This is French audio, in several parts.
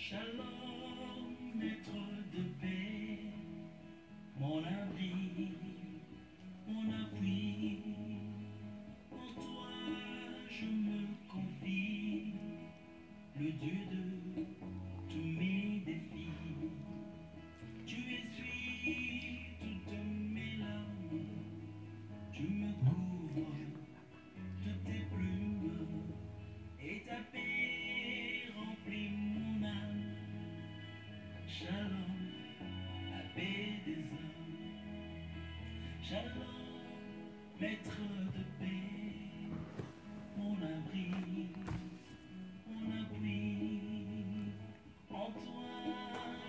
Shalom, maître de paix, mon abri, mon appui, en toi je me confie, le Dieu de tous mes défis. Tu essuies toutes mes larmes, tu me couvres de tes plumes, et ta paix remplit mon âme. Shalom, la paix des hommes. Shalom, maître de paix, mon abri, mon appui. En toi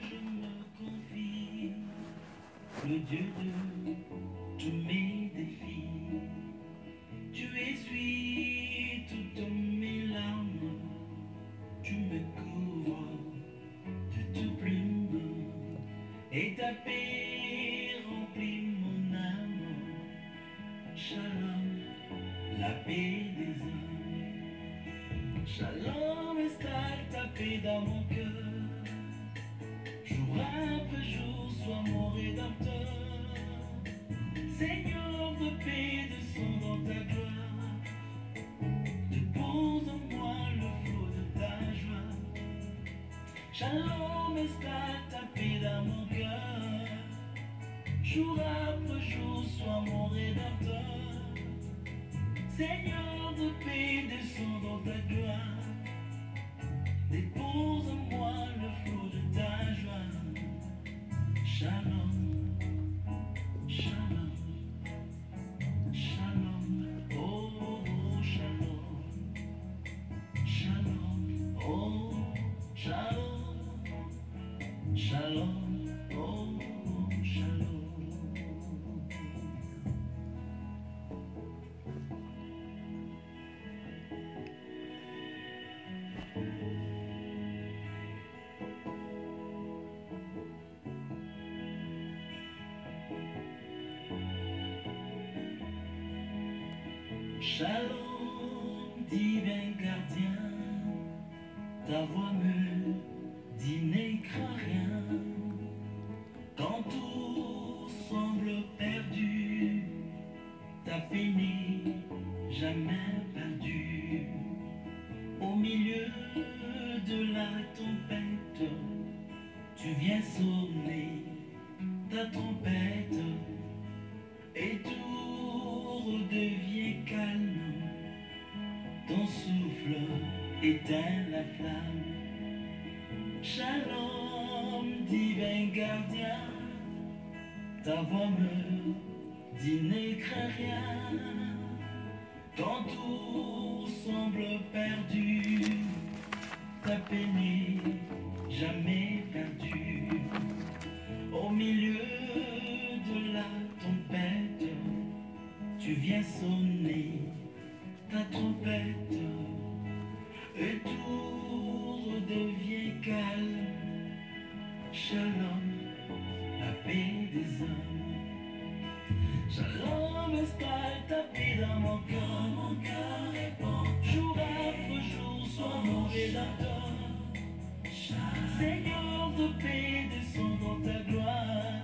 je me confie, le Dieu de tous mes défis. Tu essuies toutes mes larmes, tu me couvres de tes plumes, et ta paix remplit mon âme. Shalom, la paix des hommes. Shalom, installe ta paix dans mon cœur. Jour après jour, sois mon rédempteur. Seigneur de paix, descends dans ta gloire. Dépose en moi le flot de ta joie. Shalom, installe ta paix dans mon cœur. Jour après jour, sois mon rédempteur. Seigneur de paix, descends dans ta gloire. Dépose en moi le flot de ta joie. Shalom, shalom, shalom, oh, oh shalom, shalom, oh, shalom, shalom, oh, shalom. Shalom, divin gardien, ta voix me dit n'est crains rien. Quand tout semble perdu, ta paix n'est jamais perdue. Au milieu de la tempête, tu viens sonner ta trompette, et tout redevient calme. Ton souffle éteint la flamme. Shalom, divin gardien, ta voix me dit ne crains rien. Quand tout semble perdu, ta paix n'est jamais perdue. Au milieu de la tempête, tu viens sonner ta trompette, et tout redevient calme. Shalom, la paix des hommes. Shalom, installe ta paix dans mon cœur répond. Jour après jour, sois mon rédempteur. Seigneur de paix, descends dans ta gloire.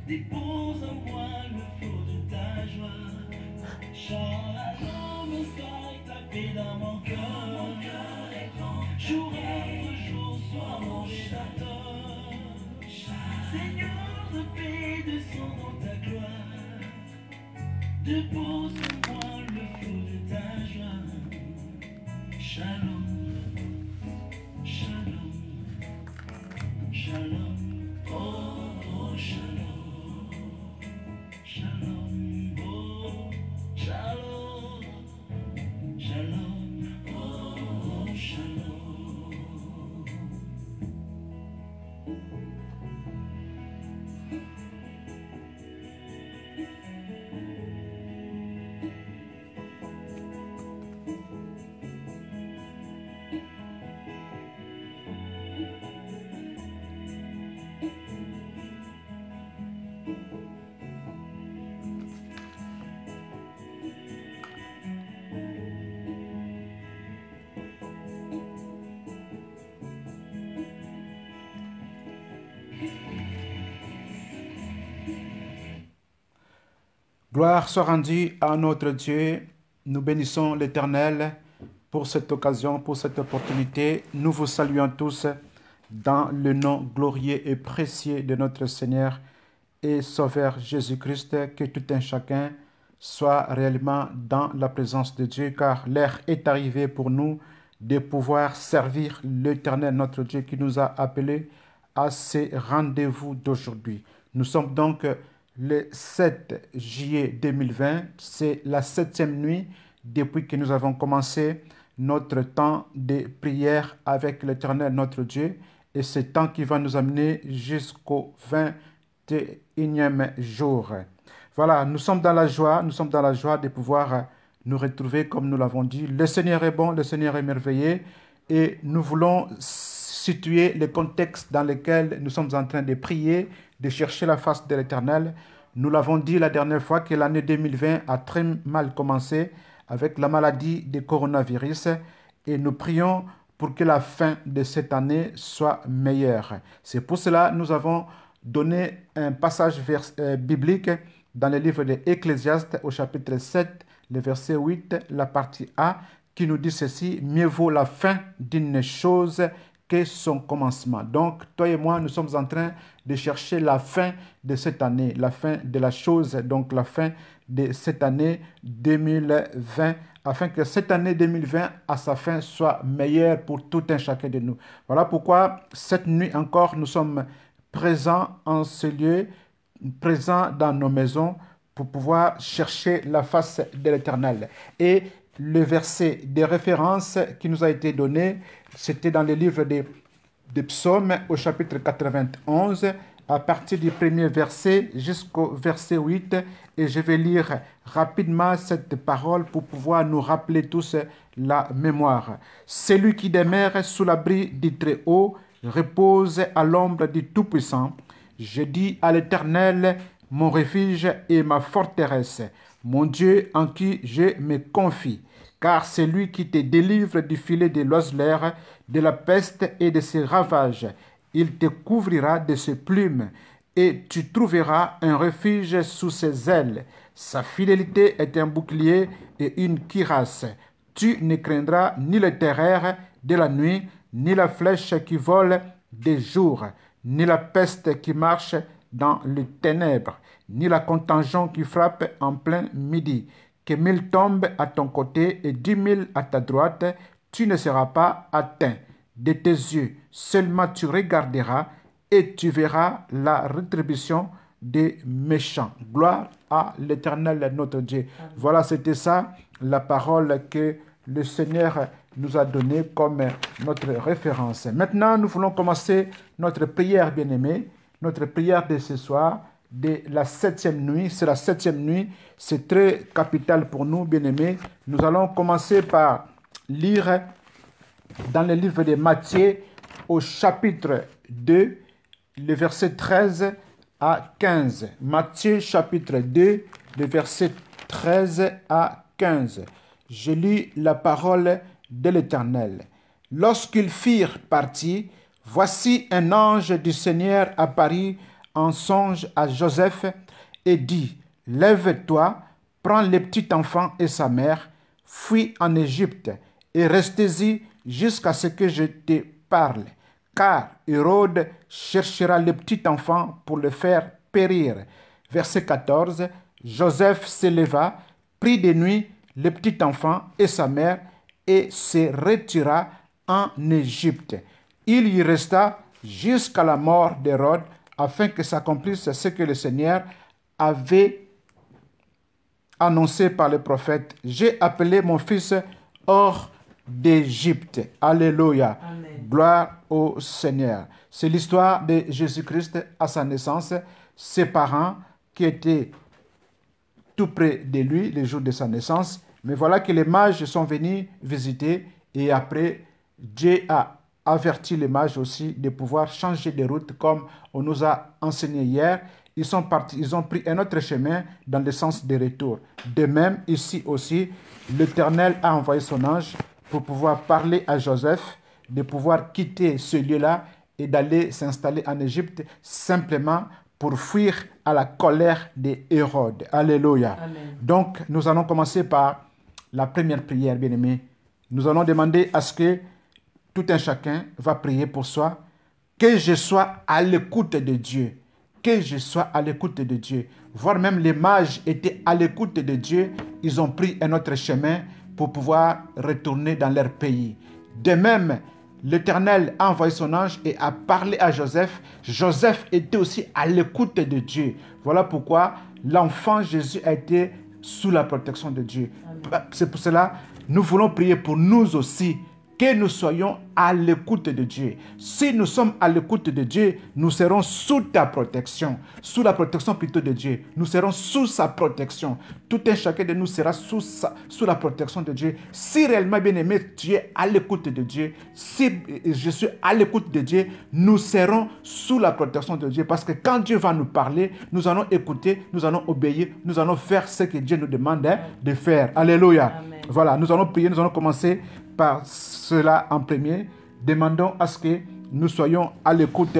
Dépose en moi le flot de ta joie. Shalom, installe ta paix dans mon cœur répond. Jour après jour, sois mon rédempteur. Seigneur de paix, descends dans ta gloire. Dépose en moi le flot de ta joie. Shalom, shalom, shalom, oh, oh shalom, shalom, oh, shalom, shalom, oh, oh shalom. Gloire soit rendue à notre Dieu. Nous bénissons l'Éternel pour cette occasion, pour cette opportunité. Nous vous saluons tous dans le nom glorieux et précieux de notre Seigneur et Sauveur Jésus-Christ. Que tout un chacun soit réellement dans la présence de Dieu, car l'heure est arrivée pour nous de pouvoir servir l'Éternel, notre Dieu, qui nous a appelés à ces rendez-vous d'aujourd'hui. Nous sommes donc le 7 juillet 2020, c'est la 7e nuit depuis que nous avons commencé notre temps de prière avec l'Éternel, notre Dieu, et ce temps qui va nous amener jusqu'au 21e jour. Voilà, nous sommes dans la joie de pouvoir nous retrouver comme nous l'avons dit. Le Seigneur est bon, le Seigneur est merveilleux, et nous voulons situer le contexte dans lequel nous sommes en train de prier, de chercher la face de l'Éternel. Nous l'avons dit la dernière fois que l'année 2020 a très mal commencé avec la maladie du coronavirus et nous prions pour que la fin de cette année soit meilleure. C'est pour cela que nous avons donné un passage biblique dans le livre de Ecclésiaste au chapitre 7, le verset 8, la partie A, qui nous dit ceci: « Mieux vaut la fin d'une chose que son commencement. » Donc, toi et moi, nous sommes en train de chercher la fin de cette année, la fin de la chose, donc la fin de cette année 2020, afin que cette année 2020, à sa fin, soit meilleure pour tout un chacun de nous. Voilà pourquoi, cette nuit encore, nous sommes présents en ce lieu, présents dans nos maisons, pour pouvoir chercher la face de l'Éternel. Et le verset de référence qui nous a été donné, c'était dans le livre des Psaumes au chapitre 91, à partir du premier verset jusqu'au verset 8. Et je vais lire rapidement cette parole pour pouvoir nous rappeler tous la mémoire. « Celui qui demeure sous l'abri du Très-Haut repose à l'ombre du Tout-Puissant. Je dis à l'Éternel, mon refuge et ma forteresse, mon Dieu en qui je me confie. Car c'est lui qui te délivre du filet de l'oiseleur, de la peste et de ses ravages. Il te couvrira de ses plumes, et tu trouveras un refuge sous ses ailes. Sa fidélité est un bouclier et une cuirasse. Tu ne craindras ni le terreur de la nuit, ni la flèche qui vole des jours, ni la peste qui marche dans les ténèbres, ni la contagion qui frappe en plein midi. Que 1000 tombent à ton côté et 10 000 à ta droite, tu ne seras pas atteint. De tes yeux seulement tu regarderas et tu verras la rétribution des méchants. Gloire à l'Éternel notre Dieu. Amen. Voilà, c'était ça la parole que le Seigneur nous a donnée comme notre référence. Maintenant, nous voulons commencer notre prière, bien-aimée, notre prière de ce soir, de la 7e nuit. C'est la 7e nuit. C'est très capital pour nous, bien-aimés. Nous allons commencer par lire dans le livre de Matthieu au chapitre 2, le verset 13 à 15. Matthieu chapitre 2, le verset 13 à 15. Je lis la parole de l'Éternel. Lorsqu'ils firent partie, voici un ange du Seigneur apparut en songe à Joseph et dit: « Lève-toi, prends le petit enfant et sa mère, fuis en Égypte et restez-y jusqu'à ce que je te parle, car Hérode cherchera le petit enfant pour le faire périr. » Verset 14. Joseph se leva, prit de nuit le petit enfant et sa mère et se retira en Égypte. Il y resta jusqu'à la mort d'Hérode, afin que s'accomplisse ce que le Seigneur avait annoncé par le prophète. « J'ai appelé mon fils hors d'Égypte. » Alléluia. Amen. Gloire au Seigneur. C'est l'histoire de Jésus-Christ à sa naissance. Ses parents qui étaient tout près de lui le jour de sa naissance. Mais voilà que les mages sont venus visiter et après, Dieu a averti les mages aussi de pouvoir changer de route comme on nous a enseigné hier. Ils sont partis, ils ont pris un autre chemin dans le sens des retours. De même, ici aussi, l'Éternel a envoyé son ange pour pouvoir parler à Joseph, de pouvoir quitter ce lieu-là et d'aller s'installer en Égypte simplement pour fuir à la colère des Hérode. Alléluia. Amen. Donc, nous allons commencer par la première prière, bien-aimés. Nous allons demander à ce que tout un chacun va prier pour soi, que je sois à l'écoute de Dieu, que je sois à l'écoute de Dieu. Voire même les mages étaient à l'écoute de Dieu, ils ont pris un autre chemin pour pouvoir retourner dans leur pays. De même, l'Éternel a envoyé son ange et a parlé à Joseph. Joseph était aussi à l'écoute de Dieu. Voilà pourquoi l'enfant Jésus a été sous la protection de Dieu. C'est pour cela nous voulons prier pour nous aussi, que nous soyons à l'écoute de Dieu. Si nous sommes à l'écoute de Dieu, nous serons sous ta protection, sous la protection plutôt de Dieu. Nous serons sous sa protection. Tout un chacun de nous sera sous la protection de Dieu. Si réellement, bien-aimé, tu es à l'écoute de Dieu, si je suis à l'écoute de Dieu, nous serons sous la protection de Dieu. Parce que quand Dieu va nous parler, nous allons écouter, nous allons obéir, nous allons faire ce que Dieu nous demande de faire. Alléluia. Amen. Voilà, nous allons prier, nous allons commencer par cela en premier. Demandons à ce que nous soyons à l'écoute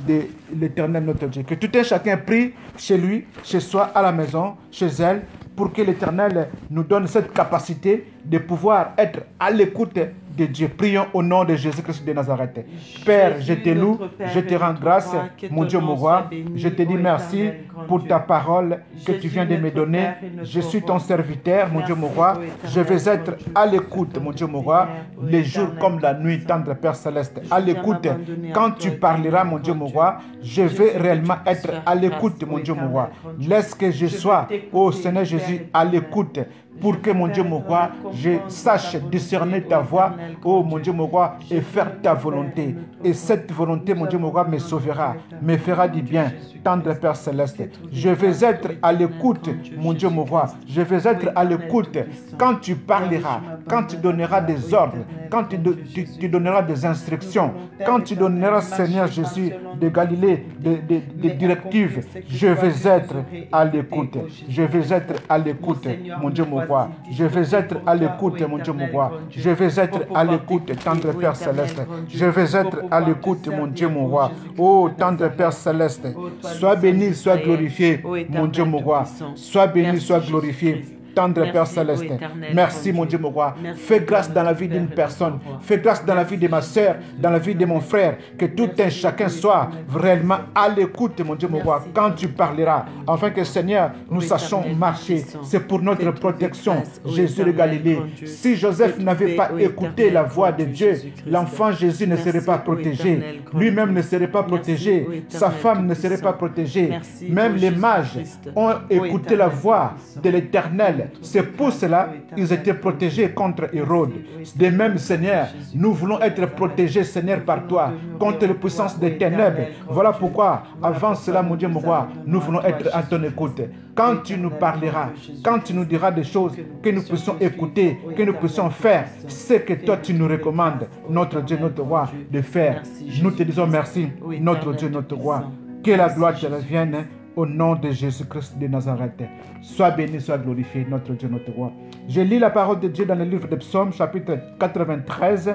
de l'Éternel notre Dieu. Que tout un chacun prie chez lui, chez soi, à la maison, chez elle, pour que l'Éternel nous donne cette capacité de pouvoir être à l'écoute de Dieu. Prions au nom de Jésus-Christ de Nazareth. Père, je te loue, je te rends grâce, mon Dieu, mon roi. Je te dis merci pour ta parole que tu viens de me donner. Je suis ton serviteur, mon Dieu, mon roi. Je vais être à l'écoute, mon Dieu, mon roi, les jours comme la nuit, tendre Père Céleste. À l'écoute, quand tu parleras, mon Dieu, mon roi, je vais réellement être à l'écoute, mon Dieu, mon roi. Laisse que je sois, ô Seigneur Jésus, à l'écoute, pour que, mon Dieu, mon roi, je sache discerner ta voix, oh mon Dieu, mon roi, et faire ta volonté. Et cette volonté, mon Dieu, mon roi, me sauvera, me fera du bien, tendre Père Céleste. Je vais être à l'écoute, mon Dieu, mon roi. Je vais être à l'écoute quand tu parleras, quand tu donneras des ordres, quand tu donneras des instructions, quand tu donneras, Seigneur Jésus, de Galilée, des directives. Je vais être à l'écoute. Je vais être à l'écoute, mon Dieu, mon roi. Je vais être à l'écoute, mon Dieu, mon roi. Je vais être à l'écoute, tendre Père Céleste. Je vais être à l'écoute, mon Dieu, mon roi. Oh, tendre Père Céleste, sois béni, sois glorifié, mon Dieu, mon roi. Sois béni, sois glorifié. Tendre Père Céleste. Merci, mon Dieu, mon roi. Fais grâce dans la vie d'une personne. Fais grâce dans la vie de ma soeur, dans la vie de mon frère. Que tout un chacun soit réellement à l'écoute, mon Dieu, mon roi, quand tu parleras. Afin que, Seigneur, nous sachions marcher. C'est pour notre protection, Jésus de Galilée. Si Joseph n'avait pas écouté la voix de Dieu, l'enfant Jésus ne serait pas protégé. Lui-même ne serait pas protégé. Sa femme ne serait pas protégée. Même les mages ont écouté la voix de l'Éternel. C'est pour cela qu'ils étaient protégés contre Hérode. De même, Seigneur, nous voulons être protégés, Seigneur, par toi, contre les puissances des ténèbres. Voilà pourquoi, avant cela, mon Dieu, mon roi, nous voulons être à ton écoute. Quand tu nous parleras, quand tu nous diras des choses que nous puissions écouter, que nous puissions faire, ce que toi tu nous recommandes, notre Dieu, notre roi, de faire. Nous te disons merci, notre Dieu, notre roi. Que la gloire te revienne. Au nom de Jésus-Christ de Nazareth. Sois béni, sois glorifié, notre Dieu, notre roi. Je lis la parole de Dieu dans le livre de Psaumes, chapitre 93,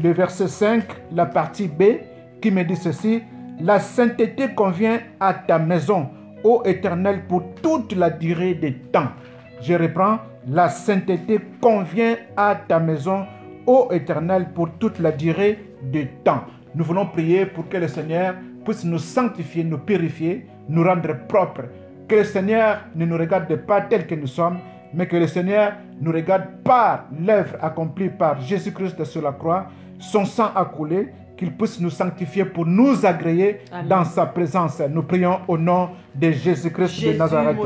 le verset 5, la partie B, qui me dit ceci. La sainteté convient à ta maison, ô Éternel, pour toute la durée des temps. Je reprends. La sainteté convient à ta maison, ô Éternel, pour toute la durée des temps. Nous voulons prier pour que le Seigneur puisse nous sanctifier, nous purifier, nous rendre propres. Que le Seigneur ne nous regarde pas tels que nous sommes, mais que le Seigneur nous regarde par l'œuvre accomplie par Jésus-Christ sur la croix, son sang a coulé, qu'il puisse nous sanctifier pour nous agréer dans sa présence. Nous prions au nom de Jésus-Christ de Nazareth.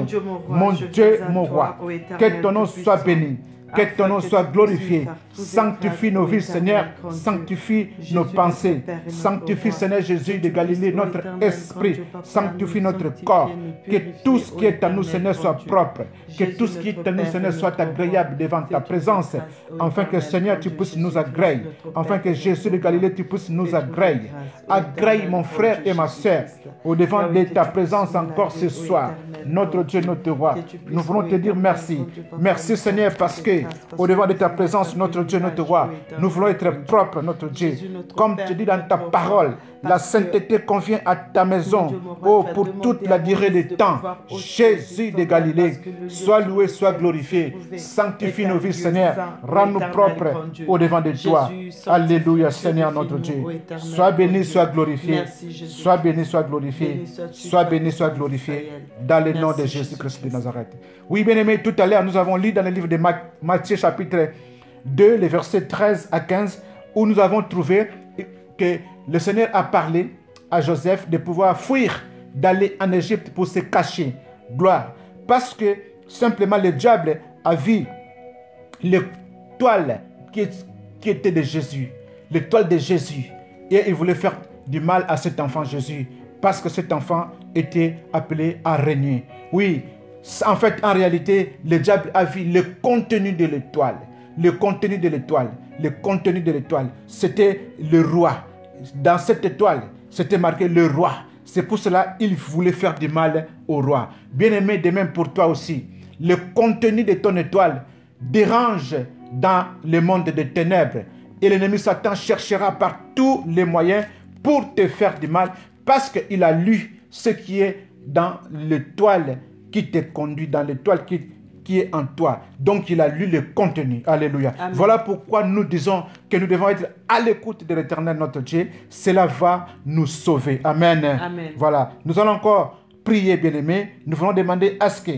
Mon Dieu, mon roi, que ton nom soit béni. Que ton nom soit glorifié. Sanctifie nos vies, Seigneur. Sanctifie nos pensées. Sanctifie, Seigneur Jésus de Galilée, notre esprit. Sanctifie notre corps. Que tout ce qui est à nous, Seigneur, soit propre. Que tout ce qui est à nous, Seigneur, soit agréable devant ta présence. Afin que, Seigneur, tu puisses nous agréer. Afin que Jésus de Galilée, tu puisses nous agréer. Agrée mon frère et ma soeur au devant de ta présence encore ce soir. Notre Dieu, notre roi. Nous voulons te dire merci. Merci, Seigneur, parce que purifier au-devant de ta présence, notre Dieu, notre roi. Nous voulons être propres, notre Dieu. Comme tu dis dans ta parole, la sainteté convient à ta maison, oh, pour toute la durée des temps. Jésus de Galilée, sois loué, sois glorifié. Sanctifie nos vies, Seigneur. Rends-nous propres au-devant de toi. Alléluia, Seigneur, notre Dieu. Sois béni, sois glorifié. Sois béni, sois glorifié. Sois béni, sois glorifié. Dans le nom de Jésus-Christ de Nazareth. Oui, bien-aimés, tout à l'heure, nous avons lu dans le livre de Matthieu, chapitre 2, les versets 13 à 15, où nous avons trouvé que le Seigneur a parlé à Joseph de pouvoir fuir, d'aller en Égypte pour se cacher. Gloire. Parce que simplement le diable a vu l'étoile qui était de Jésus. L'étoile de Jésus. Et il voulait faire du mal à cet enfant Jésus. Parce que cet enfant était appelé à régner. Oui, en fait, en réalité, le diable a vu le contenu de l'étoile. Le contenu de l'étoile. Le contenu de l'étoile. C'était le roi. Dans cette étoile, c'était marqué le roi. C'est pour cela qu'il voulait faire du mal au roi. Bien-aimé, de même pour toi aussi. Le contenu de ton étoile dérange dans le monde des ténèbres. Et l'ennemi Satan cherchera par tous les moyens pour te faire du mal parce qu'il a lu ce qui est dans l'étoile qui te conduit, dans l'étoile qui est en toi. Donc, il a lu le contenu. Alléluia. Amen. Voilà pourquoi nous disons que nous devons être à l'écoute de l'Éternel, notre Dieu. Cela va nous sauver. Amen. Amen. Voilà. Nous allons encore prier, bien-aimés. Nous voulons demander à ce que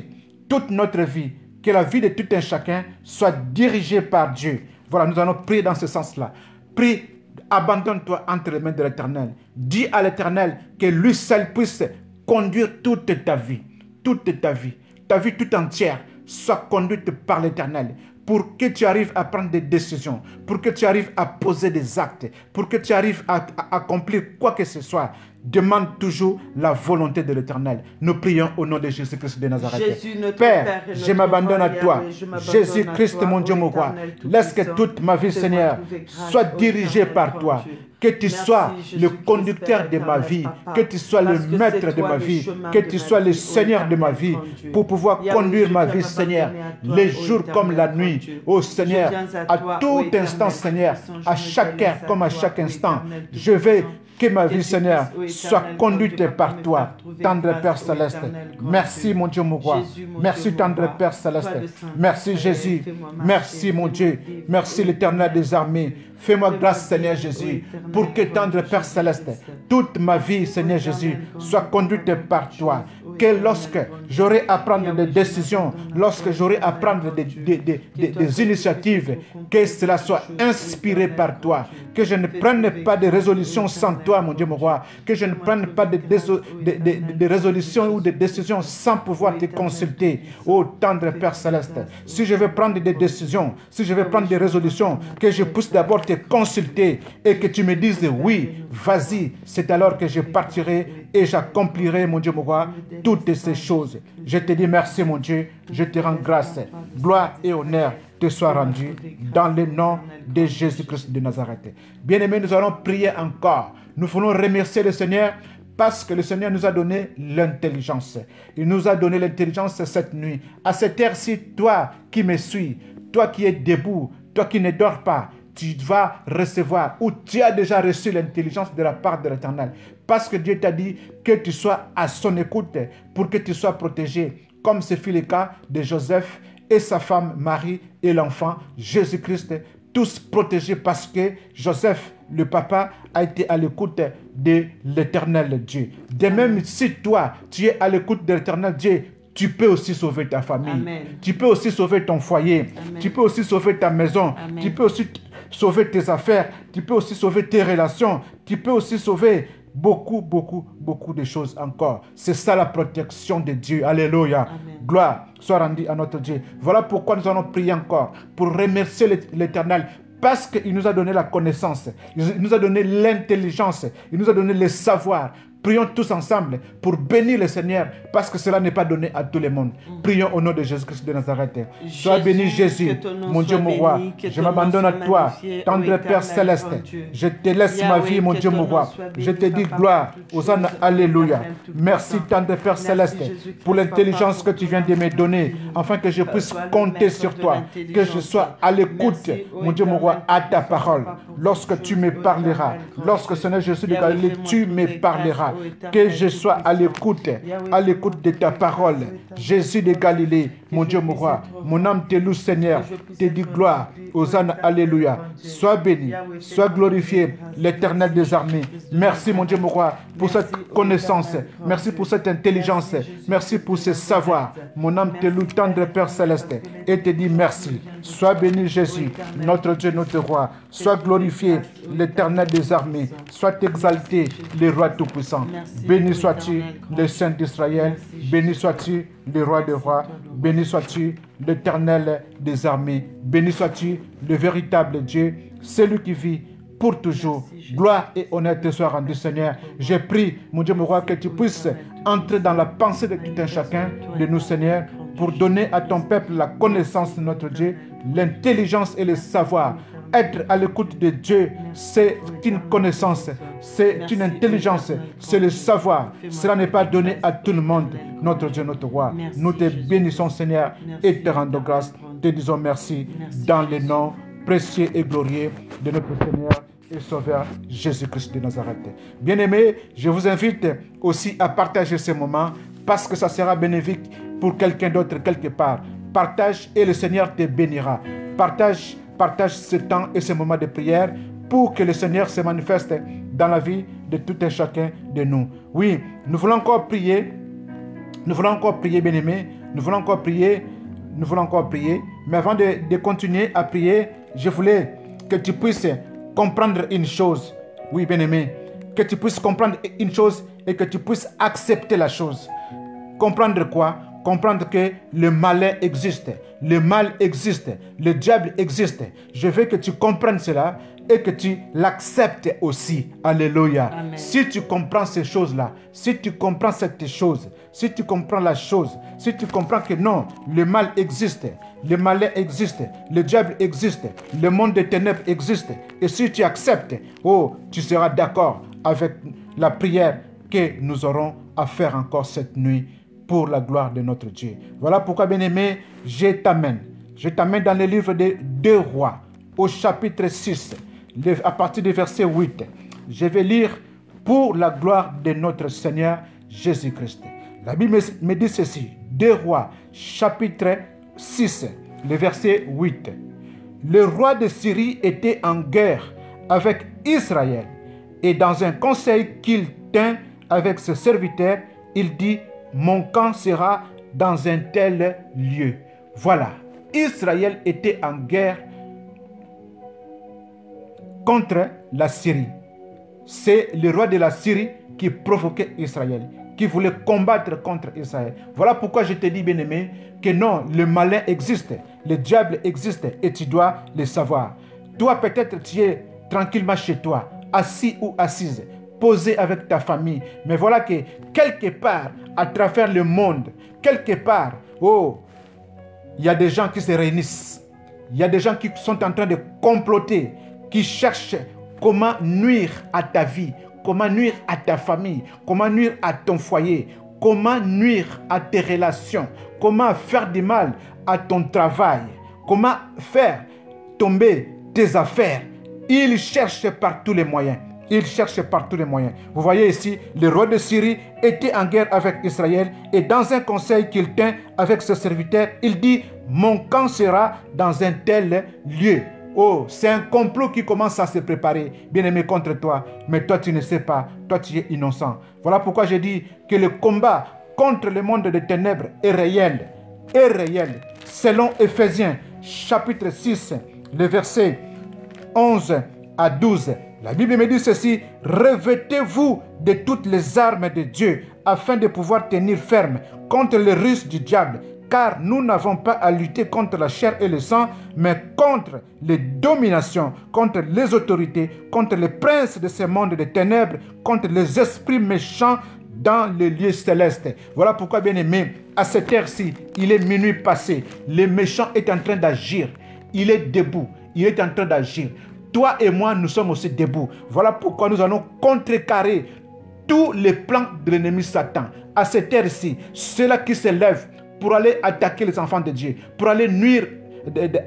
toute notre vie, que la vie de tout un chacun soit dirigée par Dieu. Voilà, nous allons prier dans ce sens-là. Prie, abandonne-toi entre les mains de l'Éternel. Dis à l'Éternel que lui seul puisse conduire toute ta vie. Toute ta vie tout entière soit conduite par l'Éternel pour que tu arrives à prendre des décisions, pour que tu arrives à poser des actes, pour que tu arrives à accomplir quoi que ce soit. Demande toujours la volonté de l'Éternel. Nous prions au nom de Jésus-Christ de Nazareth. Jésus, Père, je m'abandonne à toi. Jésus-Christ, mon Dieu, mon roi. Laisse que toute ma vie, Seigneur, soit dirigée par toi. Que tu sois le conducteur de ma vie, que tu sois le maître de ma vie, que tu sois le Seigneur de ma vie, pour pouvoir conduire ma vie, Seigneur, les jours comme la nuit. Ô Seigneur, à tout instant, Seigneur, à chaque heure comme à chaque instant, je vais que ma vie, Seigneur, soit conduite par toi, tendre Père Céleste. Merci, mon Dieu, mon roi. Merci, tendre Père Céleste. Merci, Jésus. Merci, mon Dieu. Merci, l'Éternel des armées. Fais-moi grâce, Seigneur Jésus, pour que, tendre Père Céleste, toute ma vie, Seigneur Jésus, soit conduite par toi. Que lorsque j'aurai à prendre des décisions, lorsque j'aurai à prendre des initiatives, que cela soit inspiré par toi. Que je ne prenne pas de résolutions sans toi, mon Dieu, mon roi. Que je ne prenne pas de résolutions ou de décisions sans pouvoir te consulter. Ô tendre Père Céleste, si je veux prendre des décisions, si je veux prendre des résolutions, que je puisse d'abord te consulter et que tu me dises oui, vas-y. C'est alors que je partirai et j'accomplirai, mon Dieu, mon roi, toutes ces choses. Je te dis merci, mon Dieu. Je te rends grâce. Gloire et honneur te soient rendus dans le nom de Jésus-Christ de Nazareth. Bien-aimés, nous allons prier encore. Nous voulons remercier le Seigneur parce que le Seigneur nous a donné l'intelligence. Il nous a donné l'intelligence cette nuit. À cette heure-ci, toi qui me suis, toi qui es debout, toi qui ne dors pas, tu vas recevoir ou tu as déjà reçu l'intelligence de la part de l'Éternel. Parce que Dieu t'a dit que tu sois à son écoute pour que tu sois protégé. Comme ce fut le cas de Joseph et sa femme Marie et l'enfant Jésus-Christ, tous protégés parce que Joseph, le papa, a été à l'écoute de l'Éternel Dieu. De même, si toi, tu es à l'écoute de l'Éternel Dieu, tu peux aussi sauver ta famille. Amen. Tu peux aussi sauver ton foyer. Amen. Tu peux aussi sauver ta maison. Amen. Tu peux aussi sauver tes affaires. Tu peux aussi sauver tes relations. Tu peux aussi sauver beaucoup de choses encore. C'est ça la protection de Dieu. Alléluia. Amen. Gloire soit rendue à notre Dieu. Voilà pourquoi nous allons prier encore pour remercier l'Éternel. Parce qu'il nous a donné la connaissance, il nous a donné l'intelligence, il nous a donné le savoir Prions tous ensemble pour bénir le Seigneur parce que cela n'est pas donné à tout le monde. Prions au nom de Jésus-Christ de Nazareth. Sois béni Jésus, mon Dieu, mon roi. Je m'abandonne à toi, tendre Père céleste. Je te laisse ma vie, mon Dieu, mon roi. Je te dis gloire, Hosanna, alléluia. Merci, tendre Père céleste, pour l'intelligence que tu viens de me donner, afin que je puisse compter sur toi, que je sois à l'écoute, mon Dieu, mon roi, à ta parole. Lorsque tu me parleras, lorsque Seigneur Jésus de Galilée, tu me parleras, que je sois à l'écoute de ta parole. Jésus de Galilée, mon Dieu, mon roi, mon âme te loue, Seigneur, te dit gloire, Hosanna, alléluia. Sois béni, sois glorifié, l'Éternel des armées. Merci, mon Dieu, mon roi, pour cette connaissance. Merci pour cette intelligence. Merci pour ce savoir. Mon âme te loue, tendre Père céleste, et te dit merci. Sois béni, Jésus, notre Dieu, notre roi. Sois glorifié, l'Éternel des armées. Sois exalté, le roi tout-puissant. Béni sois-tu, le Saint d'Israël. Béni sois-tu, le roi des rois. Béni sois-tu, l'Éternel des armées. Béni sois-tu, le véritable Dieu, celui qui vit pour toujours. Gloire et honneur te soient rendus, Seigneur. Je prie, mon Dieu, mon roi, que tu puisses entrer dans la pensée de tout un chacun de nous, Seigneur, pour donner à ton peuple la connaissance de notre Dieu, l'intelligence et le savoir. Être à l'écoute de Dieu, c'est une connaissance, c'est une intelligence, c'est le savoir. Cela n'est pas donné à tout le monde, notre Dieu, notre roi. Nous te bénissons, Seigneur, et te rendons grâce. Te disons merci dans le nom précieux et glorieux de notre Seigneur et Sauveur Jésus-Christ de Nazareth. Bien-aimés, je vous invite aussi à partager ce moment parce que ça sera bénéfique pour quelqu'un d'autre quelque part. Partage et le Seigneur te bénira. Partage ce temps et ce moment de prière pour que le Seigneur se manifeste dans la vie de tout un chacun de nous. Oui, nous voulons encore prier. Nous voulons encore prier, bien-aimés. Nous voulons encore prier. Mais avant de continuer à prier, je voulais que tu puisses comprendre une chose. Oui, bien-aimé. Que tu puisses comprendre une chose et que tu puisses accepter la chose. Comprendre quoi? Comprendre que le malin existe, le mal existe, le diable existe. Je veux que tu comprennes cela et que tu l'acceptes aussi. Alléluia. Amen. Si tu comprends ces choses-là, si tu comprends cette chose, si tu comprends la chose, si tu comprends que non, le mal existe, le malin existe, le diable existe, le monde des ténèbres existe, et si tu acceptes, oh, tu seras d'accord avec la prière que nous aurons à faire encore cette nuit pour la gloire de notre Dieu. Voilà pourquoi, bien-aimé, je t'amène dans le livre des 2 Rois, au chapitre 6, à partir du verset 8. Je vais lire pour la gloire de notre Seigneur Jésus-Christ. La Bible me dit ceci, 2 Rois, chapitre 6, le verset 8. Le roi de Syrie était en guerre avec Israël, et dans un conseil qu'il tint avec ses serviteurs, il dit: mon camp sera dans un tel lieu. Voilà, Israël était en guerre contre la Syrie. C'est le roi de la Syrie qui provoquait Israël, qui voulait combattre contre Israël. Voilà pourquoi je te dis, bien-aimé, que non, le malin existe, le diable existe et tu dois le savoir. Toi, peut-être, tu es tranquillement chez toi, assis ou assise, posé avec ta famille. Mais voilà que quelque part, à travers le monde, quelque part, oh, il y a des gens qui se réunissent. Il y a des gens qui sont en train de comploter, qui cherchent comment nuire à ta vie, comment nuire à ta famille, comment nuire à ton foyer, comment nuire à tes relations, comment faire du mal à ton travail, comment faire tomber tes affaires. Ils cherchent par tous les moyens. Il cherche par tous les moyens. Vous voyez ici, le roi de Syrie était en guerre avec Israël et dans un conseil qu'il tint avec ses serviteurs, il dit: mon camp sera dans un tel lieu. Oh, c'est un complot qui commence à se préparer, bien-aimé, contre toi. Mais toi, tu ne sais pas. Toi, tu es innocent. Voilà pourquoi je dis que le combat contre le monde des ténèbres est réel. Est réel. Selon Éphésiens, chapitre 6, le verset 11 à 12. La Bible me dit ceci: revêtez-vous de toutes les armes de Dieu afin de pouvoir tenir ferme contre les ruses du diable, car nous n'avons pas à lutter contre la chair et le sang, mais contre les dominations, contre les autorités, contre les princes de ce monde des ténèbres, contre les esprits méchants dans les lieux célestes. Voilà pourquoi, bien-aimé, à cette heure-ci, il est minuit passé. Le méchant est en train d'agir. Il est debout. Il est en train d'agir. Toi et moi, nous sommes aussi debout. Voilà pourquoi nous allons contrecarrer tous les plans de l'ennemi Satan. À cette heure-ci, ceux-là qui se lèvent pour aller attaquer les enfants de Dieu, pour aller nuire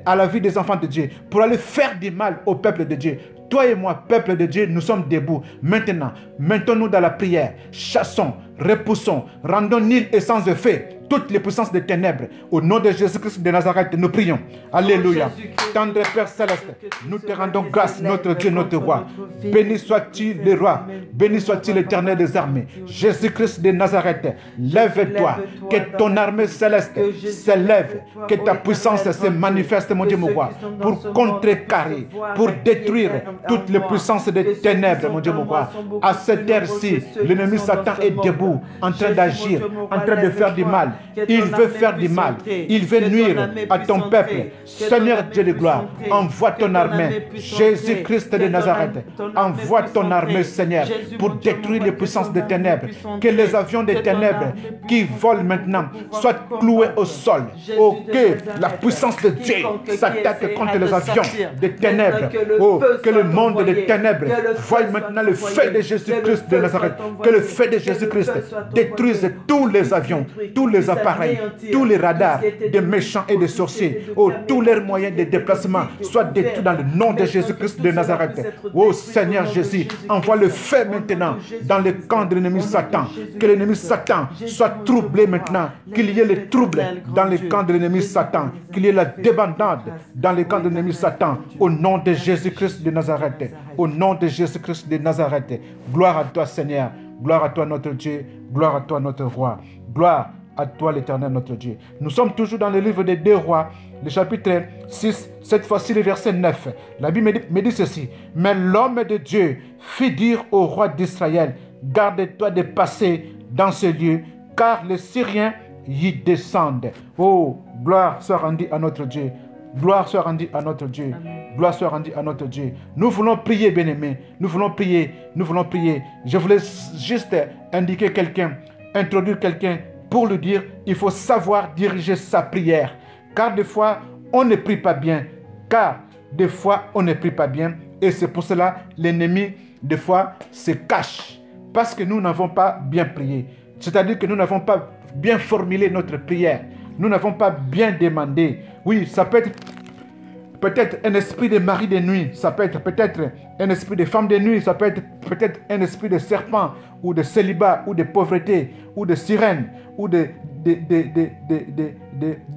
à la vie des enfants de Dieu, pour aller faire du mal au peuple de Dieu. Toi et moi, peuple de Dieu, nous sommes debout. Maintenant, mettons-nous dans la prière. Chassons, repoussons, rendons nul et sans effet toutes les puissances des ténèbres. Au nom de Jésus-Christ de Nazareth, nous prions. Alléluia. Tendre Père Céleste, nous te rendons grâce, notre Dieu, notre roi. Béni soit-il le roi. Béni soit-il l'Éternel des armées. Jésus-Christ de Nazareth, lève-toi. Que ton armée céleste s'élève. Que ta puissance se manifeste, mon Dieu, mon roi. Pour contrecarrer, pour détruire toutes les puissances des ténèbres, mon Dieu, mon roi. À cette heure-ci, l'ennemi Satan est debout, en train d'agir, en train de faire du mal. Il veut faire du mal. Il veut nuire à ton peuple. Seigneur Dieu de gloire, envoie ton armée. Jésus-Christ de Nazareth, envoie ton armée, Seigneur, pour détruire les puissances des ténèbres. Que les avions des ténèbres qui volent maintenant soient cloués au sol. Oh, que la puissance de Dieu s'attaque contre les avions des ténèbres. Oh, que le monde des ténèbres voie maintenant le feu de Jésus-Christ de Nazareth. Que le feu de Jésus-Christ détruise tous les avions, tous les appareils, tous les radars des méchants et des sorciers. Oh, tous leurs moyens de déplacement soient détruits dans le nom de Jésus-Christ de Nazareth. Oh Seigneur Jésus, envoie le feu maintenant dans le camp de l'ennemi Satan. Que l'ennemi Satan soit troublé maintenant. Qu'il y ait les troubles dans le camp de l'ennemi Satan. Qu'il y ait la débandade dans le camp de l'ennemi Satan. Au nom de Jésus-Christ de Nazareth. Au nom de Jésus-Christ de Nazareth. Gloire à toi, Seigneur. Gloire à toi, notre Dieu. Gloire à toi, notre roi. Gloire à toi, l'Éternel, notre Dieu. Nous sommes toujours dans le livre des 2 rois, le chapitre 6, cette fois-ci le verset 9. La Bible me dit ceci. Mais l'homme de Dieu fit dire au roi d'Israël, garde-toi de passer dans ce lieu, car les Syriens y descendent. Oh, gloire soit rendue à notre Dieu. Gloire soit rendue à notre Dieu. Gloire soit rendue à notre Dieu. Nous voulons prier, bien-aimés. Nous voulons prier. Nous voulons prier. Je voulais juste indiquer quelqu'un, introduire quelqu'un pour lui dire, il faut savoir diriger sa prière. Car des fois, on ne prie pas bien. Et c'est pour cela, l'ennemi, des fois, se cache. Parce que nous n'avons pas bien prié. C'est-à-dire que nous n'avons pas bien formulé notre prière. Nous n'avons pas bien demandé. Oui, ça peut être peut-être un esprit de mari de nuit. Ça peut être peut-être un esprit de femme de nuit. Ça peut être peut-être un esprit de serpent ou de célibat ou de pauvreté ou de sirène ou de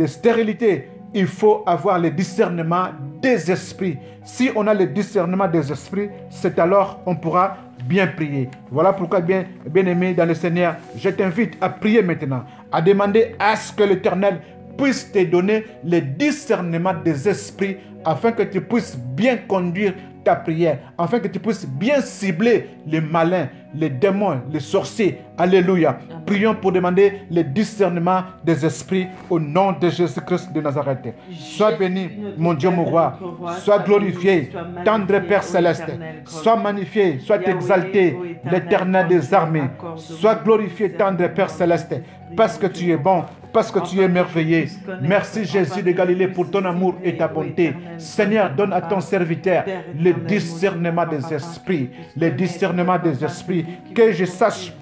stérilité. Il faut avoir le discernement des esprits. Si on a le discernement des esprits, c'est alors on pourra bien prier. Voilà pourquoi, bien-aimé dans le Seigneur, je t'invite à prier maintenant, à demander à ce que l'Éternel puisse te donner le discernement des esprits afin que tu puisses bien conduire ta prière, afin que tu puisses bien cibler les malins, les démons, les sorciers. Alléluia. Amen. Prions pour demander le discernement des esprits au nom de Jésus-Christ de Nazareth. Sois béni, mon Dieu, mon roi. Sois glorifié, tendre Père céleste. Sois magnifié, sois exalté, l'Éternel des armées. Sois glorifié, tendre Père céleste, parce que tu es bon, parce que tu es merveilleux. Merci Jésus de Galilée pour ton amour et ta bonté. Seigneur, donne à ton serviteur le discernement des esprits, le discernement des esprits, que je sache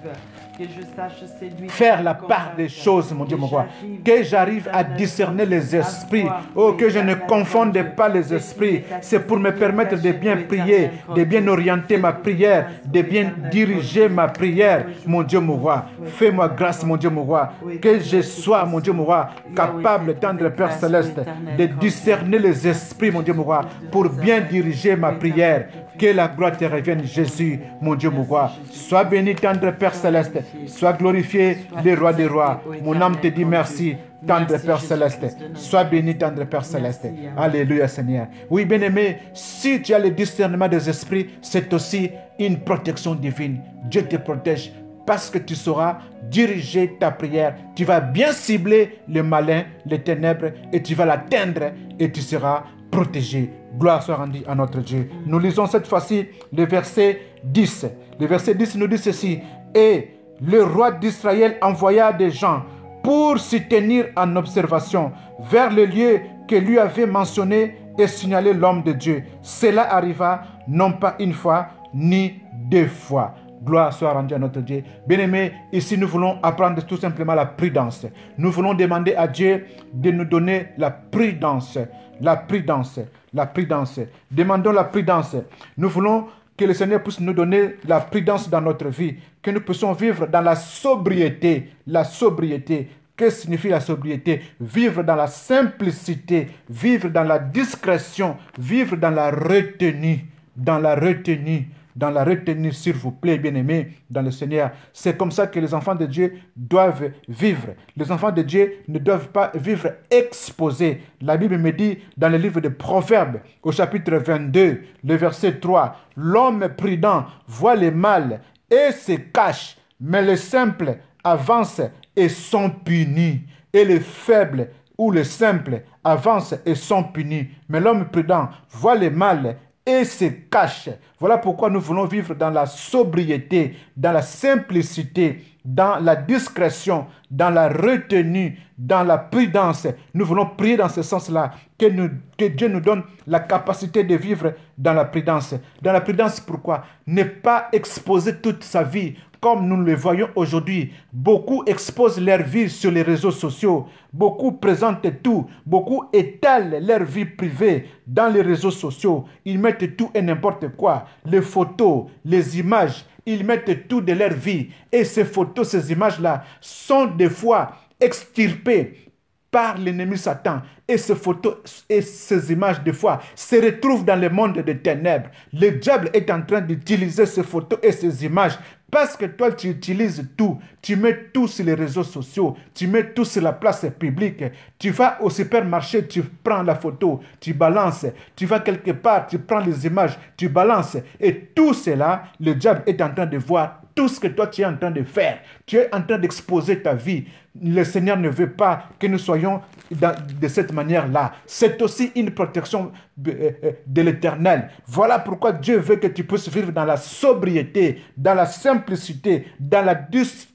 faire la part des choses, mon Dieu, mon roi. Que j'arrive à discerner les esprits. Oh, que je ne confonde pas les esprits. C'est pour me permettre de bien prier, de bien orienter ma prière, de bien diriger ma prière, mon Dieu, mon roi. Fais-moi grâce, mon Dieu, mon roi. Que je sois, mon Dieu, mon roi, capable, tendre Père céleste, de discerner les esprits, mon Dieu, mon roi, pour bien diriger ma prière. Que la gloire te revienne, Jésus, mon Dieu, mon roi. Sois béni, tendre Père céleste. Sois glorifié, le roi des rois. Mon âme te dit merci, tendre Père céleste. Sois béni, tendre Père céleste. Alléluia, Seigneur. Oui, bien-aimé, si tu as le discernement des esprits, c'est aussi une protection divine. Dieu te protège parce que tu sauras diriger ta prière. Tu vas bien cibler le malin, les ténèbres, et tu vas l'atteindre et tu seras protégé. Gloire soit rendue à notre Dieu. Nous lisons cette fois-ci le verset 10. Le verset 10 nous dit ceci. Et le roi d'Israël envoya des gens pour s'y tenir en observation vers le lieu que lui avait mentionné et signalé l'homme de Dieu. Cela arriva non pas une fois ni deux fois. Gloire soit rendue à notre Dieu. Bien-aimés, ici nous voulons apprendre tout simplement la prudence. Nous voulons demander à Dieu de nous donner la prudence. La prudence. La prudence. Demandons la prudence. Nous voulons que le Seigneur puisse nous donner la prudence dans notre vie. Que nous puissions vivre dans la sobriété. La sobriété. Que signifie la sobriété? Vivre dans la simplicité. Vivre dans la discrétion. Vivre dans la retenue. Dans la retenue. Dans la retenue, s'il vous plaît, bien-aimés, dans le Seigneur. C'est comme ça que les enfants de Dieu doivent vivre. Les enfants de Dieu ne doivent pas vivre exposés. La Bible me dit dans le livre de Proverbes, au chapitre 22, le verset 3, « L'homme prudent voit le mal et se cache, mais les simples avancent et sont punis. Et les faibles ou les simples avancent et sont punis. Mais l'homme prudent voit le mal et se cache. » Voilà pourquoi nous voulons vivre dans la sobriété, dans la simplicité, dans la discrétion, dans la retenue, dans la prudence. Nous voulons prier dans ce sens-là, que Dieu nous donne la capacité de vivre dans la prudence. Dans la prudence, pourquoi? Ne pas exposer toute sa vie comme nous le voyons aujourd'hui. Beaucoup exposent leur vie sur les réseaux sociaux. Beaucoup présentent tout. Beaucoup étalent leur vie privée dans les réseaux sociaux. Ils mettent tout et n'importe quoi. Les photos, les images, ils mettent tout de leur vie. Et ces photos, ces images-là sont des fois extirpées par l'ennemi Satan. Et ces photos et ces images, des fois, se retrouvent dans le monde des ténèbres. Le diable est en train d'utiliser ces photos et ces images parce que toi, tu utilises tout. Tu mets tout sur les réseaux sociaux. Tu mets tout sur la place publique. Tu vas au supermarché, tu prends la photo, tu balances. Tu vas quelque part, tu prends les images, tu balances. Et tout cela, le diable est en train de voir tout ce que toi, tu es en train de faire. Tu es en train d'exposer ta vie. Le Seigneur ne veut pas que nous soyons de cette manière-là. C'est aussi une protection de l'Éternel. Voilà pourquoi Dieu veut que tu puisses vivre dans la sobriété, dans la simplicité, dans la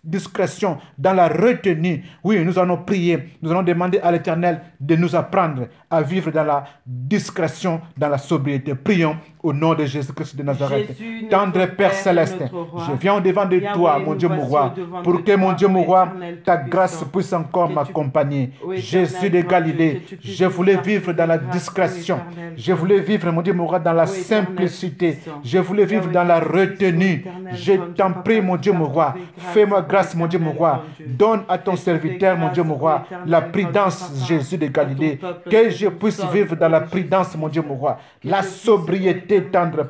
discrétion, dans la retenue. Oui, nous allons prier. Nous allons demander à l'Éternel de nous apprendre à vivre dans la discrétion, dans la sobriété. Prions au nom de Jésus-Christ de Nazareth. Jésus, Tendre Père céleste, je viens au-devant de toi, mon Dieu, mon roi, pour que, mon Dieu, mon roi, ta grâce puisse encore m'accompagner. Jésus de Galilée, je voulais vivre dans la discrétion. Je voulais vivre, mon Dieu, mon roi, dans la simplicité. Je voulais vivre dans la retenue. Je t'en prie, mon Dieu, mon roi. Fais-moi grâce, mon Dieu, mon roi. Donne à ton serviteur, mon Dieu, mon roi, la prudence, Jésus de Galilée. Que je puisse vivre dans la prudence, mon Dieu, mon roi. La sobriété, tendre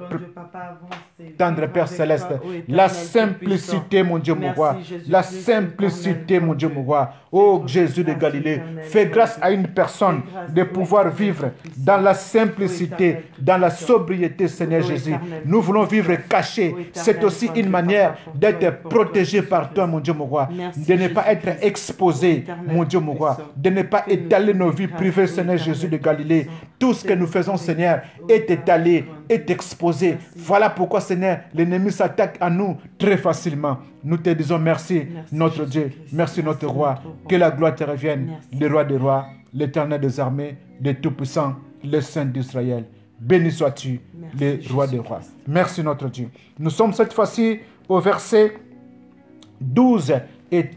Père céleste. La simplicité, mon Dieu, mon roi. La simplicité, mon Dieu, mon roi. Oh Jésus de Galilée, fais grâce à une personne de pouvoir vivre dans la simplicité, dans la sobriété, Seigneur Jésus. Nous voulons vivre cachés. C'est aussi une manière d'être protégé par toi, mon Dieu, mon roi. De ne pas être exposé, mon Dieu, mon roi. De ne pas étaler nos vies privées, Seigneur Jésus de Galilée. Tout ce que nous faisons, Seigneur, est étalé, est exposé. Voilà pourquoi, Seigneur, l'ennemi s'attaque à nous très facilement. Nous te disons merci, notre Dieu. Merci, notre roi. Que la gloire te revienne, le roi des rois, l'Éternel des armées, le Tout-Puissant, le Saint d'Israël. Béni sois-tu, le roi des rois. Merci, notre Dieu. Nous sommes cette fois-ci au verset 12 les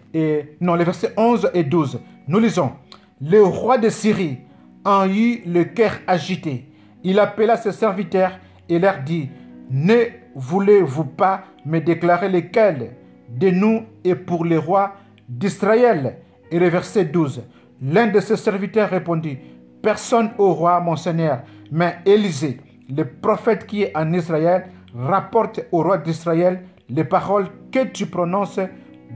versets 11 et 12. Nous lisons. Le roi de Syrie en eut le cœur agité. Il appela ses serviteurs et leur dit, ne voulez-vous pas me déclarer lesquels de nous et pour les rois d'Israël? Et le verset 12. L'un de ses serviteurs répondit, personne au roi, mon Seigneur, mais Élisée, le prophète qui est en Israël, rapporte au roi d'Israël les paroles que tu prononces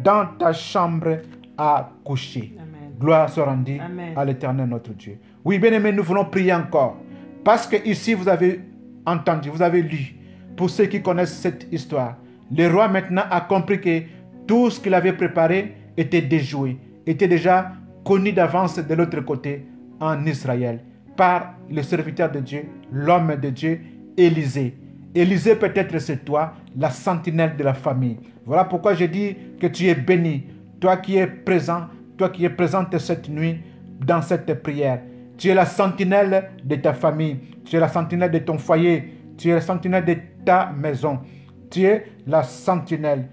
dans ta chambre à coucher. Amen. Gloire soit rendue à l'Éternel notre Dieu. Oui, bien-aimés, nous voulons prier encore. Parce que ici, vous avez entendu, vous avez lu, pour ceux qui connaissent cette histoire, le roi maintenant a compris que Tout ce qu'il avait préparé était déjoué, était déjà connu d'avance de l'autre côté en Israël par le serviteur de Dieu, l'homme de Dieu, Élisée. Élisée, peut-être c'est toi, la sentinelle de la famille. Voilà pourquoi je dis que tu es béni, toi qui es présent, toi qui es présente cette nuit dans cette prière. Tu es la sentinelle de ta famille, tu es la sentinelle de ton foyer, tu es la sentinelle de ta maison. Tu es la sentinelle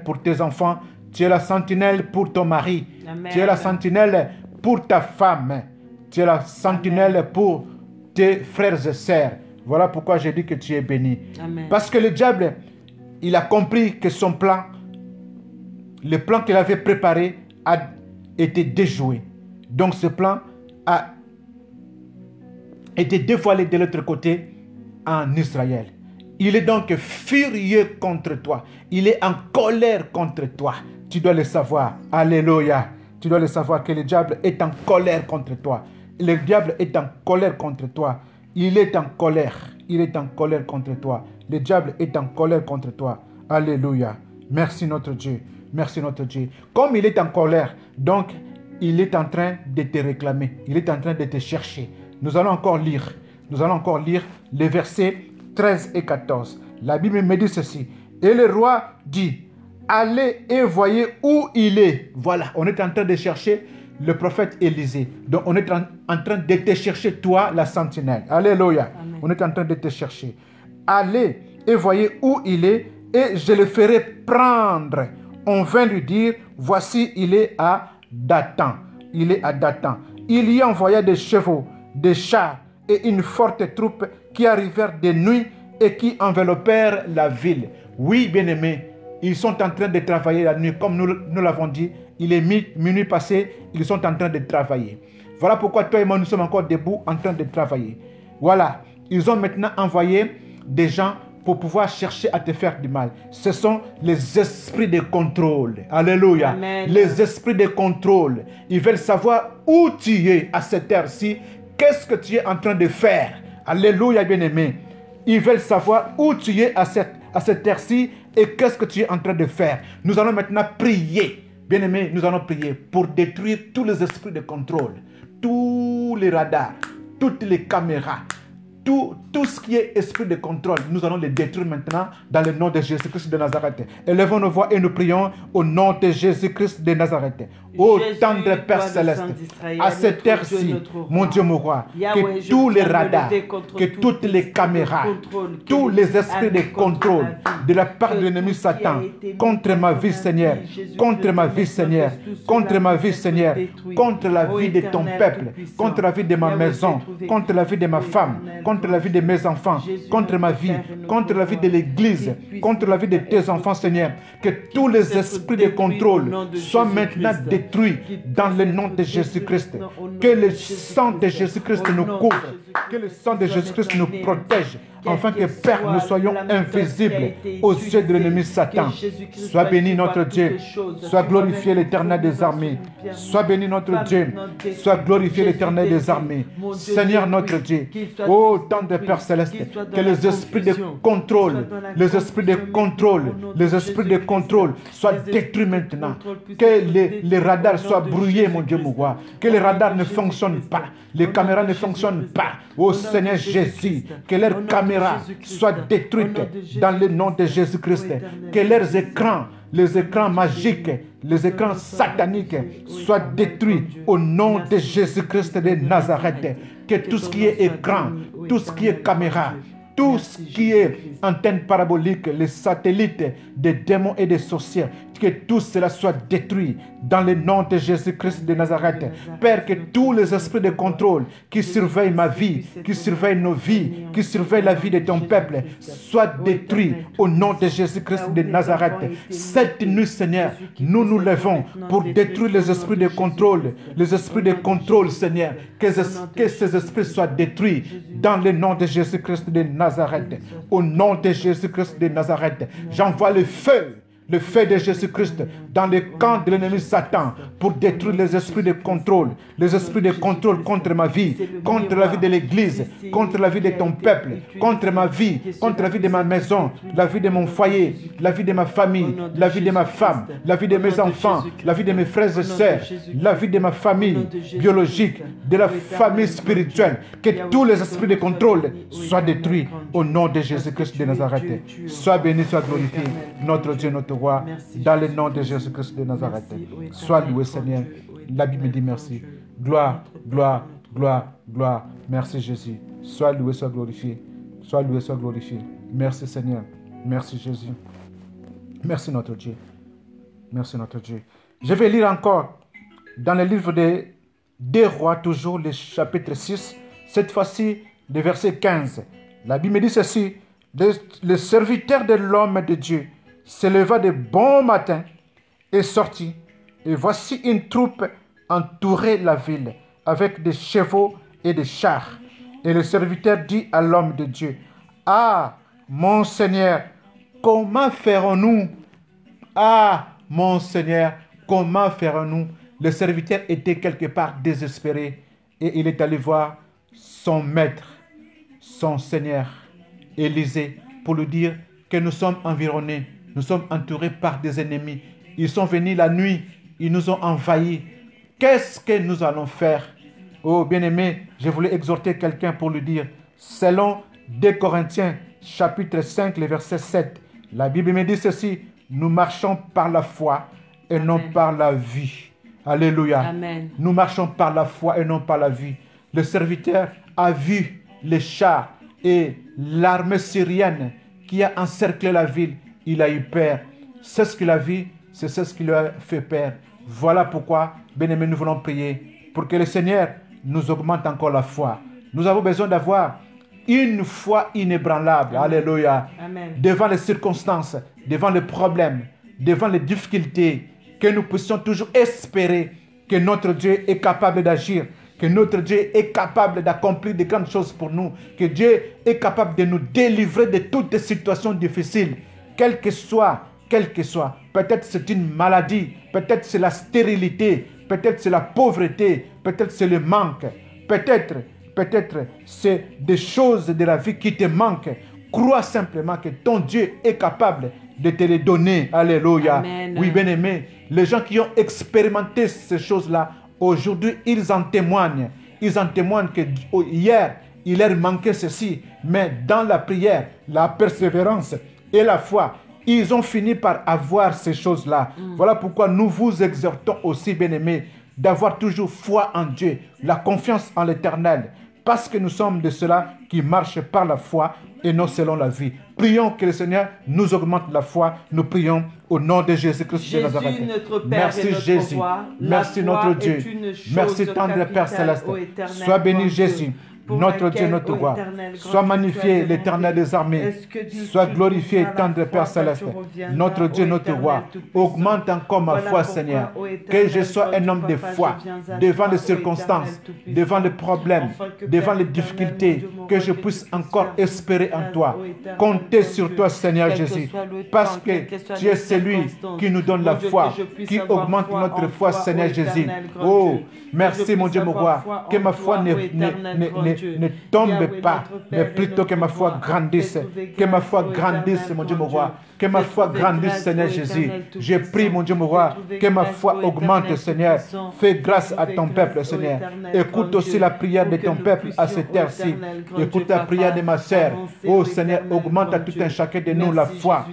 pour tes enfants, tu es la sentinelle pour ton mari, Amen. Tu es la sentinelle pour ta femme, tu es la sentinelle Amen. Pour tes frères et sœurs. Voilà pourquoi je dis que tu es béni. Amen. Parce que le diable, il a compris que son plan, le plan qu'il avait préparé a été déjoué. Donc ce plan a été dévoilé de l'autre côté en Israël. Il est donc furieux contre toi. Il est en colère contre toi. Tu dois le savoir. Alléluia. Tu dois le savoir que le diable est en colère contre toi. Le diable est en colère contre toi. Il est en colère. Il est en colère contre toi. Le diable est en colère contre toi. Alléluia. Merci notre Dieu. Merci notre Dieu. Comme il est en colère, donc il est en train de te réclamer. Il est en train de te chercher. Nous allons encore lire. Nous allons encore lire les versets 13 et 14. La Bible me dit ceci. Et le roi dit, allez et voyez où il est. Voilà, on est en train de chercher le prophète Élisée. Donc on est en train de te chercher, toi, la sentinelle. Alléluia. Amen. On est en train de te chercher. Allez et voyez où il est et je le ferai prendre. On vint lui dire, voici, il est à Dathan. Il est à Dathan. Il y envoya des chevaux, des chars et une forte troupe qui arrivèrent de nuit et qui enveloppèrent la ville. Oui, bien-aimés, ils sont en train de travailler la nuit. Comme nous l'avons dit, il est minuit passé, ils sont en train de travailler. Voilà pourquoi toi et moi, nous sommes encore debout en train de travailler. Voilà, ils ont maintenant envoyé des gens pour pouvoir chercher à te faire du mal. Ce sont les esprits de contrôle. Alléluia. Amen. Les esprits de contrôle. Ils veulent savoir où tu es à cette heure-ci. Qu'est-ce que tu es en train de faire? Alléluia, bien-aimé. Ils veulent savoir où tu es à cette heure-ci et qu'est-ce que tu es en train de faire. Nous allons maintenant prier. Bien-aimé, nous allons prier pour détruire tous les esprits de contrôle, tous les radars, toutes les caméras, tout ce qui est esprit de contrôle. Nous allons les détruire maintenant dans le nom de Jésus-Christ de Nazareth. Élevons nos voix et nous prions au nom de Jésus-Christ de Nazareth. Ô tendre Père Céleste, à cette heure-ci, mon Dieu, mon roi, que tous les radars, que toutes les caméras, tous les esprits de contrôle de la part de l'ennemi Satan contre ma vie, Seigneur, contre ma vie, Seigneur, contre ma vie, Seigneur, contre la vie de ton peuple, contre la vie de ma maison, contre la vie de ma femme, contre la vie de mes enfants, contre ma vie, contre la vie de l'Église, contre la vie de tes enfants, Seigneur. Que tous les esprits de contrôle soient maintenant détruits dans le nom de Jésus-Christ. Que le sang de Jésus-Christ nous couvre, que le sang de Jésus-Christ nous protège, afin que, Père, nous soyons invisibles aux yeux de l'ennemi Satan. Sois béni notre Dieu, sois glorifié l'Éternel des armées, sois béni notre Dieu, sois glorifié l'Éternel des armées. Seigneur notre Dieu, ô tendre Père Céleste, que les esprits de contrôle, les esprits de contrôle, les esprits de contrôle soient détruits maintenant. Que les radars soient brouillés, mon Dieu, mon roi. Que les radars ne fonctionnent pas, les caméras ne fonctionnent pas. Ô Seigneur Jésus, que leurs caméras soient détruites dans le nom de Jésus-Christ. Que leurs écrans, les écrans magiques, les écrans sataniques soient détruits au nom de Jésus-Christ de Nazareth. Que tout ce qui est écran, tout ce qui est caméra, tout ce qui est antenne parabolique, les satellites des démons et des sorciers, que tout cela soit détruit dans le nom de Jésus-Christ de Nazareth. Père, que tous les esprits de contrôle qui surveillent ma vie, qui surveillent nos vies, qui surveillent la vie de ton peuple, soient détruits au nom de Jésus-Christ de Nazareth. Cette nuit, Seigneur, nous nous levons pour détruire les esprits de contrôle, les esprits de contrôle, Seigneur, que ces esprits soient détruits dans le nom de Jésus-Christ de Nazareth. Au nom de Jésus-Christ de Nazareth, j'envoie le feu de Jésus-Christ dans les camps de l'ennemi Satan pour détruire les esprits de contrôle, les esprits de contrôle contre ma vie, contre la vie de l'Église, contre la vie de ton peuple, contre ma vie, contre la vie de ma maison, la vie de mon foyer, la vie de ma famille, la vie de ma femme, la vie de mes enfants, la vie de mes frères et sœurs, la vie de ma famille biologique, de la famille spirituelle. Que tous les esprits de contrôle soient détruits au nom de Jésus-Christ de Nazareth. Sois béni, sois glorifié, notre Dieu, notre roi, dans le nom de Jésus-Christ de Nazareth. Sois loué, Seigneur. La Bible me dit merci. Gloire, gloire, gloire, gloire. Merci, Jésus. Sois loué, sois glorifié. Sois loué, sois glorifié. Merci, Seigneur. Merci, Jésus. Merci, notre Dieu. Merci, notre Dieu. Je vais lire encore dans le livre des 2 Rois, toujours le chapitre 6, cette fois-ci, le verset 15. La Bible me dit ceci: le serviteur de l'homme de Dieu se leva de bon matin et sortit. Et voici une troupe entourait la ville avec des chevaux et des chars. Et le serviteur dit à l'homme de Dieu: ah, mon Seigneur, comment ferons-nous? Ah, mon Seigneur, comment ferons-nous? Le serviteur était quelque part désespéré et il est allé voir son maître, son Seigneur, Élisée, pour lui dire que nous sommes environnés, nous sommes entourés par des ennemis. Ils sont venus la nuit, ils nous ont envahis. Qu'est-ce que nous allons faire? Oh, bien-aimé, je voulais exhorter quelqu'un pour lui dire, selon 2 Corinthiens, chapitre 5, le verset 7, la Bible me dit ceci: nous marchons par la foi et non par la vue. Alléluia. Amen. Nous marchons par la foi et non par la vue. Le serviteur a vu les chars et l'armée syrienne qui a encerclé la ville. Il a eu peur. C'est ce qu'il a vu, c'est ce qui lui a fait peur. Voilà pourquoi, bien-aimés, nous voulons prier pour que le Seigneur nous augmente encore la foi. Nous avons besoin d'avoir une foi inébranlable. Amen. Alléluia. Amen. Devant les circonstances, devant les problèmes, devant les difficultés, que nous puissions toujours espérer que notre Dieu est capable d'agir, que notre Dieu est capable d'accomplir de grandes choses pour nous, que Dieu est capable de nous délivrer de toutes les situations difficiles, quelle que soit. Peut-être c'est une maladie, peut-être c'est la stérilité, peut-être c'est la pauvreté, peut-être c'est le manque, peut-être c'est des choses de la vie qui te manquent. Crois simplement que ton Dieu est capable de te les donner. Alléluia. Amen. Oui, bien-aimés, les gens qui ont expérimenté ces choses-là, aujourd'hui, ils en témoignent. Ils en témoignent que hier, il leur manquait ceci. Mais dans la prière, la persévérance et la foi, ils ont fini par avoir ces choses-là. Voilà pourquoi nous vous exhortons aussi, bien-aimés, d'avoir toujours foi en Dieu, la confiance en l'Éternel. Parce que nous sommes de ceux-là qui marchent par la foi et non selon la vie. Prions que le Seigneur nous augmente la foi. Nous prions au nom de Jésus-Christ de Nazareth. Notre Père merci et notre Jésus. roi. Merci notre Dieu. Merci tendre Père Céleste. Sois béni Jésus. Notre Dieu, notre roi. Sois magnifié l'Éternel des armées. Sois glorifié, tendre Père Céleste. Notre Dieu, notre roi. Augmente encore ma foi, Seigneur. Que je sois un homme de foi devant les circonstances, devant les problèmes, devant les difficultés. Que je puisse encore espérer en toi. Compter sur toi, Seigneur Jésus. Parce que tu es celui qui nous donne la foi, qui augmente notre foi, Seigneur Jésus. Oh, merci, mon Dieu, mon roi. Que ma foi ne tombe pas, mais plutôt que ma foi grandisse. Que ma foi grandisse, mon Dieu, mon roi. Que ma foi grandisse, Seigneur Jésus. Je prie, mon Dieu, mon roi, que ma foi augmente, Seigneur. Fais grâce à ton peuple, Seigneur. Écoute aussi la prière de ton peuple à cette heure-ci. Écoute la prière de ma sœur. Oh, Seigneur, augmente à tout un chacun de nous la foi.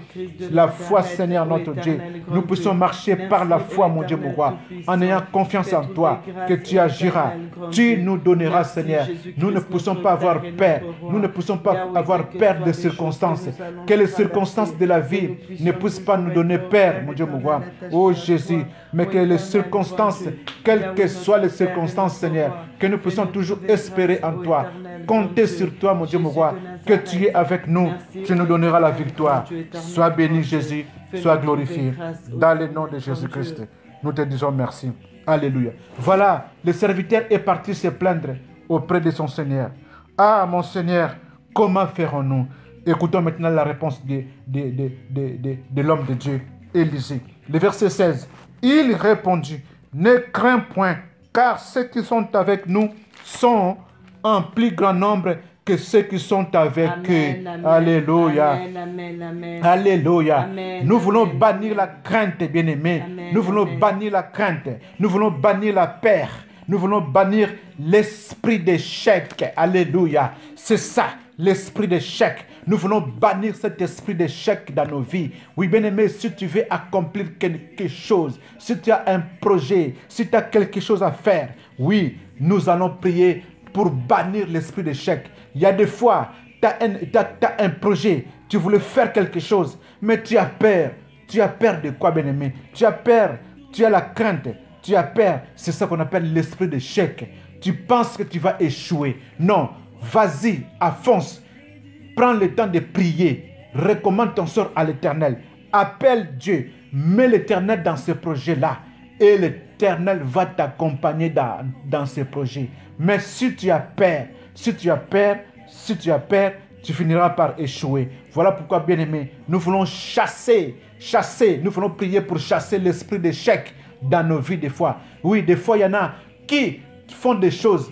La foi, Seigneur, notre Dieu. Nous puissions marcher par la foi, mon Dieu, mon roi, en ayant confiance en toi, que tu agiras. Tu nous donneras, Seigneur. Nous ne poussons pas avoir peur. Nous ne poussons pas avoir peur des circonstances. Que les circonstances de la vie ne puissent pas nous donner peur, mon Dieu, mon roi. Oh Jésus, mais que les circonstances, quelles que soient les circonstances, Seigneur, que nous puissions toujours espérer en toi. Compter sur toi, mon Dieu, mon roi. Que tu es avec nous. Tu nous donneras la victoire. Sois béni, Jésus. Sois glorifié. Dans le nom de Jésus-Christ, nous te disons merci. Alléluia. Voilà, le serviteur est parti se plaindre auprès de son Seigneur. Ah, mon Seigneur, comment ferons-nous? Écoutons maintenant la réponse de l'homme de Dieu, Élisée. Le verset 16. Il répondit, ne crains point, car ceux qui sont avec nous sont en plus grand nombre que ceux qui sont avec eux. Alléluia. Alléluia. Nous voulons bannir la crainte, bien-aimés. Nous voulons bannir la crainte. Nous voulons bannir la peur. Nous voulons bannir l'esprit d'échec. Alléluia. C'est ça, l'esprit d'échec. Nous voulons bannir cet esprit d'échec dans nos vies. Oui, bien-aimé, si tu veux accomplir quelque chose, si tu as un projet, si tu as quelque chose à faire, oui, nous allons prier pour bannir l'esprit d'échec. Il y a des fois, tu as un projet, tu voulais faire quelque chose, mais tu as peur. Tu as peur de quoi, bien-aimé? Tu as peur, tu as la crainte, tu as peur. C'est ça qu'on appelle l'esprit d'échec. Tu penses que tu vas échouer. Non, vas-y, avance. Prends le temps de prier. Recommande ton sort à l'Éternel. Appelle Dieu. Mets l'Éternel dans ce projet-là. Et l'Éternel va t'accompagner dans ce projet. Mais si tu as peur, tu finiras par échouer. Voilà pourquoi, bien-aimés, nous voulons chasser, nous voulons prier pour chasser l'esprit d'échec dans nos vies des fois. Oui, des fois, il y en a qui font des choses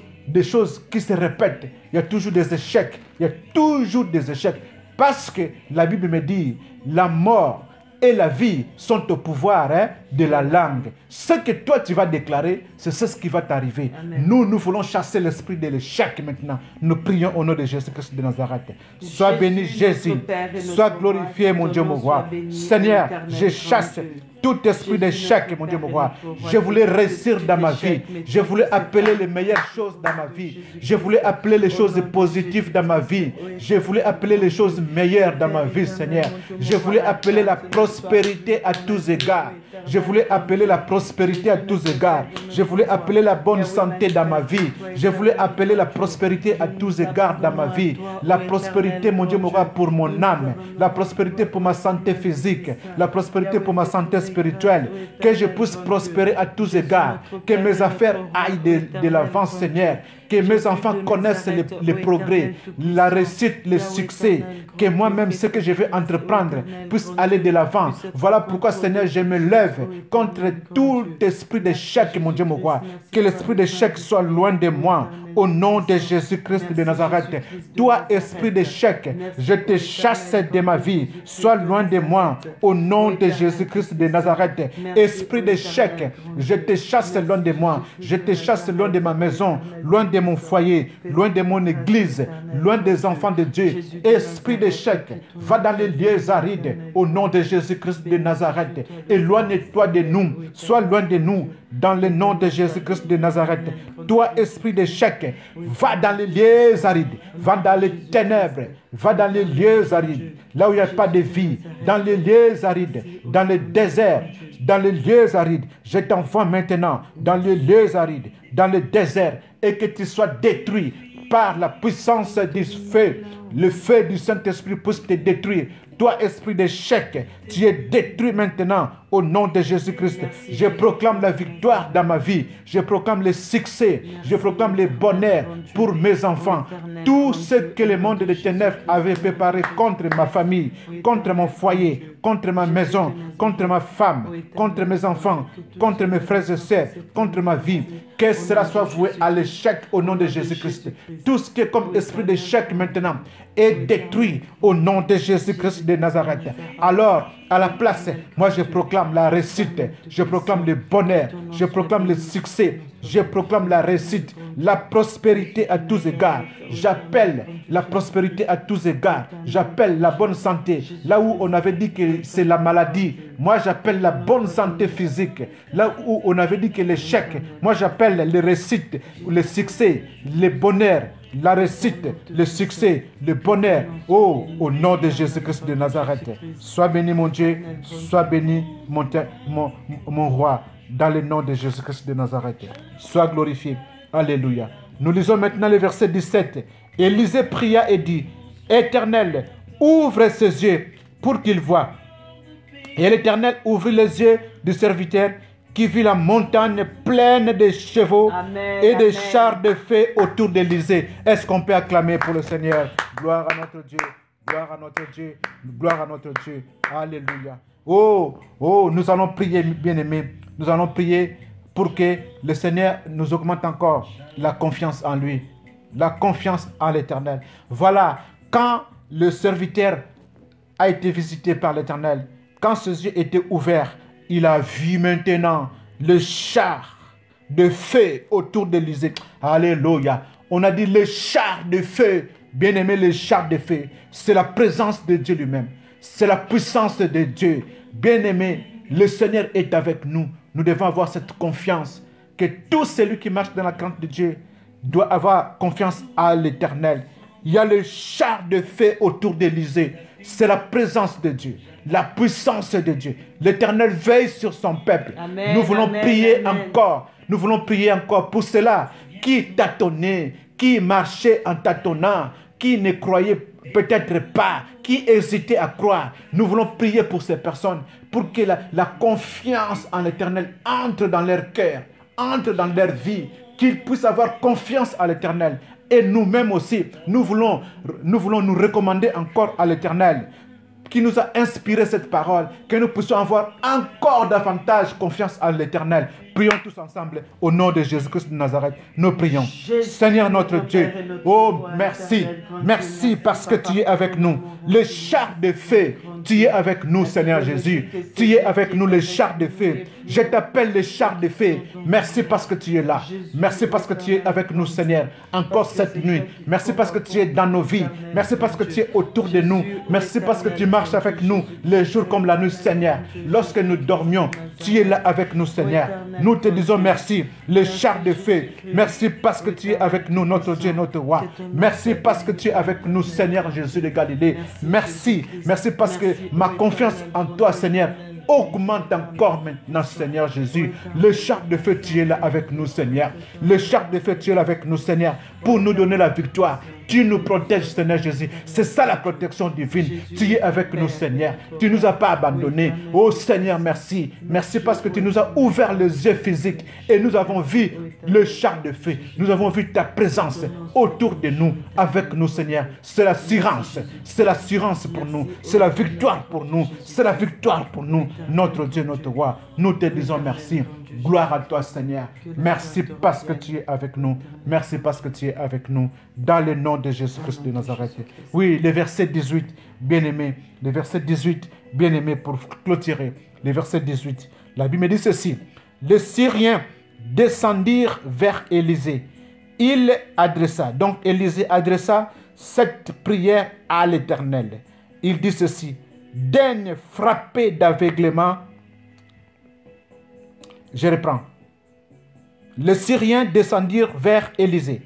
qui se répètent. Il y a toujours des échecs. Il y a toujours des échecs. Parce que la Bible me dit, la mort et la vie sont au pouvoir de la langue. Ce que toi tu vas déclarer, c'est ce qui va t'arriver. Nous voulons chasser l'esprit de l'échec maintenant. Nous prions au nom de Jésus-Christ de Nazareth. Sois béni Jésus. Sois glorifié mon Dieu mon roi. Seigneur, je chasse tout esprit d'échec, mon Dieu, mon roi. Je voulais réussir dans ma vie. Je voulais appeler les meilleures choses dans ma vie. Je voulais appeler les choses positives dans ma vie. Je voulais appeler les choses meilleures dans ma vie, Seigneur. Je voulais appeler la prospérité à tous égards. Je voulais appeler la prospérité à tous égards. Je voulais appeler la bonne santé dans ma vie. Je voulais appeler la prospérité à tous égards dans ma vie. La prospérité, mon Dieu, mon roi, pour mon âme. La prospérité pour ma santé physique. La prospérité pour ma santé spirituelle, que je puisse prospérer à tous égards, que mes affaires aillent de l'avant, Seigneur, que mes enfants connaissent les progrès, la réussite, le succès, que moi-même, ce que je vais entreprendre puisse aller de l'avant. Voilà pourquoi, Seigneur, je me lève contre tout esprit d'échec, mon Dieu, mon roi. Que l'esprit d'échec soit loin de moi. Au nom de Jésus-Christ de Nazareth. Toi, esprit d'échec, je te chasse de ma vie. Sois loin de moi. Au nom de Jésus-Christ de Nazareth. Esprit d'échec, je te chasse loin de moi. Je te chasse loin de ma maison, loin de mon foyer, loin de mon église, loin des enfants de Dieu. Esprit d'échec, va dans les lieux arides. Au nom de Jésus-Christ de Nazareth. Éloigne-toi de nous. Sois loin de nous. Dans le nom de Jésus-Christ de Nazareth. Toi, esprit d'échec, va dans les lieux arides, va dans les ténèbres, va dans les lieux arides, là où il n'y a pas de vie, dans les lieux arides, dans le désert, dans les lieux arides. Je t'envoie maintenant dans les lieux arides, dans le désert, et que tu sois détruit par la puissance du feu. Le feu du Saint-Esprit puisse te détruire. Toi, esprit d'échec, tu es détruit maintenant au nom de Jésus-Christ. Je proclame la victoire dans ma vie. Je proclame le succès. Je proclame le bonheur pour mes enfants. Tout ce que le monde des ténèbres avait préparé contre ma famille, contre mon foyer, contre ma maison, contre ma femme, contre mes enfants, contre mes frères et sœurs, contre ma vie, que cela soit voué à l'échec au nom de Jésus-Christ. Tout ce qui est comme esprit d'échec maintenant est détruit au nom de Jésus-Christ de Nazareth. Alors, à la place, moi je proclame la réussite, je proclame le bonheur, je proclame le succès, je proclame la réussite, la prospérité à tous égards. J'appelle la prospérité à tous égards. J'appelle la bonne santé. Là où on avait dit que c'est la maladie, moi j'appelle la bonne santé physique. Là où on avait dit que l'échec, moi j'appelle le réussite, le succès, le bonheur. La réussite, le succès, le bonheur. Oh, au nom de Jésus-Christ de Nazareth. Sois béni mon Dieu, sois béni mon roi, dans le nom de Jésus-Christ de Nazareth. Sois glorifié. Alléluia. Nous lisons maintenant le verset 17. Élisée pria et dit, Éternel, ouvre ses yeux pour qu'il voie. Et l'Éternel ouvrit les yeux du serviteur qui vit la montagne pleine de chevaux et de chars de feu autour d'Élysée. Est-ce qu'on peut acclamer pour le Seigneur? Gloire à notre Dieu. Gloire à notre Dieu. Gloire à notre Dieu. Alléluia. Oh, oh, nous allons prier, bien-aimés. Nous allons prier pour que le Seigneur nous augmente encore la confiance en lui. La confiance en l'Éternel. Voilà, quand le serviteur a été visité par l'Éternel, quand ses yeux étaient ouverts, il a vu maintenant le char de feu autour d'Élysée. Alléluia. On a dit le char de feu. Bien-aimé, le char de feu, c'est la présence de Dieu lui-même. C'est la puissance de Dieu. Bien-aimé, le Seigneur est avec nous. Nous devons avoir cette confiance que tout celui qui marche dans la crainte de Dieu doit avoir confiance à l'Éternel. Il y a le char de feu autour d'Élysée. C'est la présence de Dieu, la puissance de Dieu. L'Éternel veille sur son peuple. Amen, nous voulons amen, prier amen. encore. Nous voulons prier encore pour cela. Qui tâtonnait, qui marchait en tâtonnant, qui ne croyait peut-être pas, qui hésitait à croire. Nous voulons prier pour ces personnes, pour que la confiance en l'Éternel entre dans leur cœur, entre dans leur vie, qu'ils puissent avoir confiance à l'Éternel. Et nous-mêmes aussi, nous voulons nous recommander encore à l'Éternel, qui nous a inspiré cette parole, que nous puissions avoir encore davantage confiance à l'Éternel. Prions tous ensemble au nom de Jésus-Christ de Nazareth. Nous prions. Seigneur notre Dieu, oh merci, merci parce que tu es avec nous. Le char de feu, tu es avec nous Seigneur Jésus. Tu es avec nous le char de feu. Je t'appelle le char de feu. Merci parce que tu es là. Merci parce que tu es avec nous Seigneur. Encore cette nuit. Merci parce que tu es dans nos vies. Merci parce que tu es autour de nous. Merci parce que tu marches avec nous les jours comme la nuit Seigneur. Lorsque nous dormions, tu es là avec nous Seigneur. Nous te disons merci, le char de feu. Merci parce que tu es avec nous, notre Dieu, notre roi. Merci parce que tu es avec nous, Seigneur Jésus de Galilée. Merci, merci parce que ma confiance en toi, Seigneur, augmente encore maintenant, Seigneur Jésus. Le char de feu, tu es là avec nous, Seigneur. Le char de feu, tu es là avec nous, Seigneur, pour nous donner la victoire. Tu nous protèges, Seigneur Jésus. C'est ça la protection divine. Tu es avec nous, Seigneur. Tu ne nous as pas abandonnés. Oh Seigneur, merci. Merci parce que tu nous as ouvert les yeux physiques et nous avons vu le char de feu. Nous avons vu ta présence autour de nous, avec nous, Seigneur. C'est l'assurance. C'est l'assurance pour nous. C'est la victoire pour nous. C'est la victoire pour nous. Notre Dieu, notre roi. Nous te disons merci. Gloire à toi, Seigneur. Merci parce que tu es avec nous. Merci parce que tu es avec nous. Dans le nom de Jésus-Christ de Nazareth. Oui, le verset 18, bien-aimé. Le verset 18, bien-aimé, pour clôturer. Le verset 18. La Bible dit ceci. Les Syriens descendirent vers Élysée. Il adressa, donc Élysée adressa cette prière à l'Éternel. Il dit ceci. Daigne frapper d'aveuglement. Je reprends. Les Syriens descendirent vers Élysée.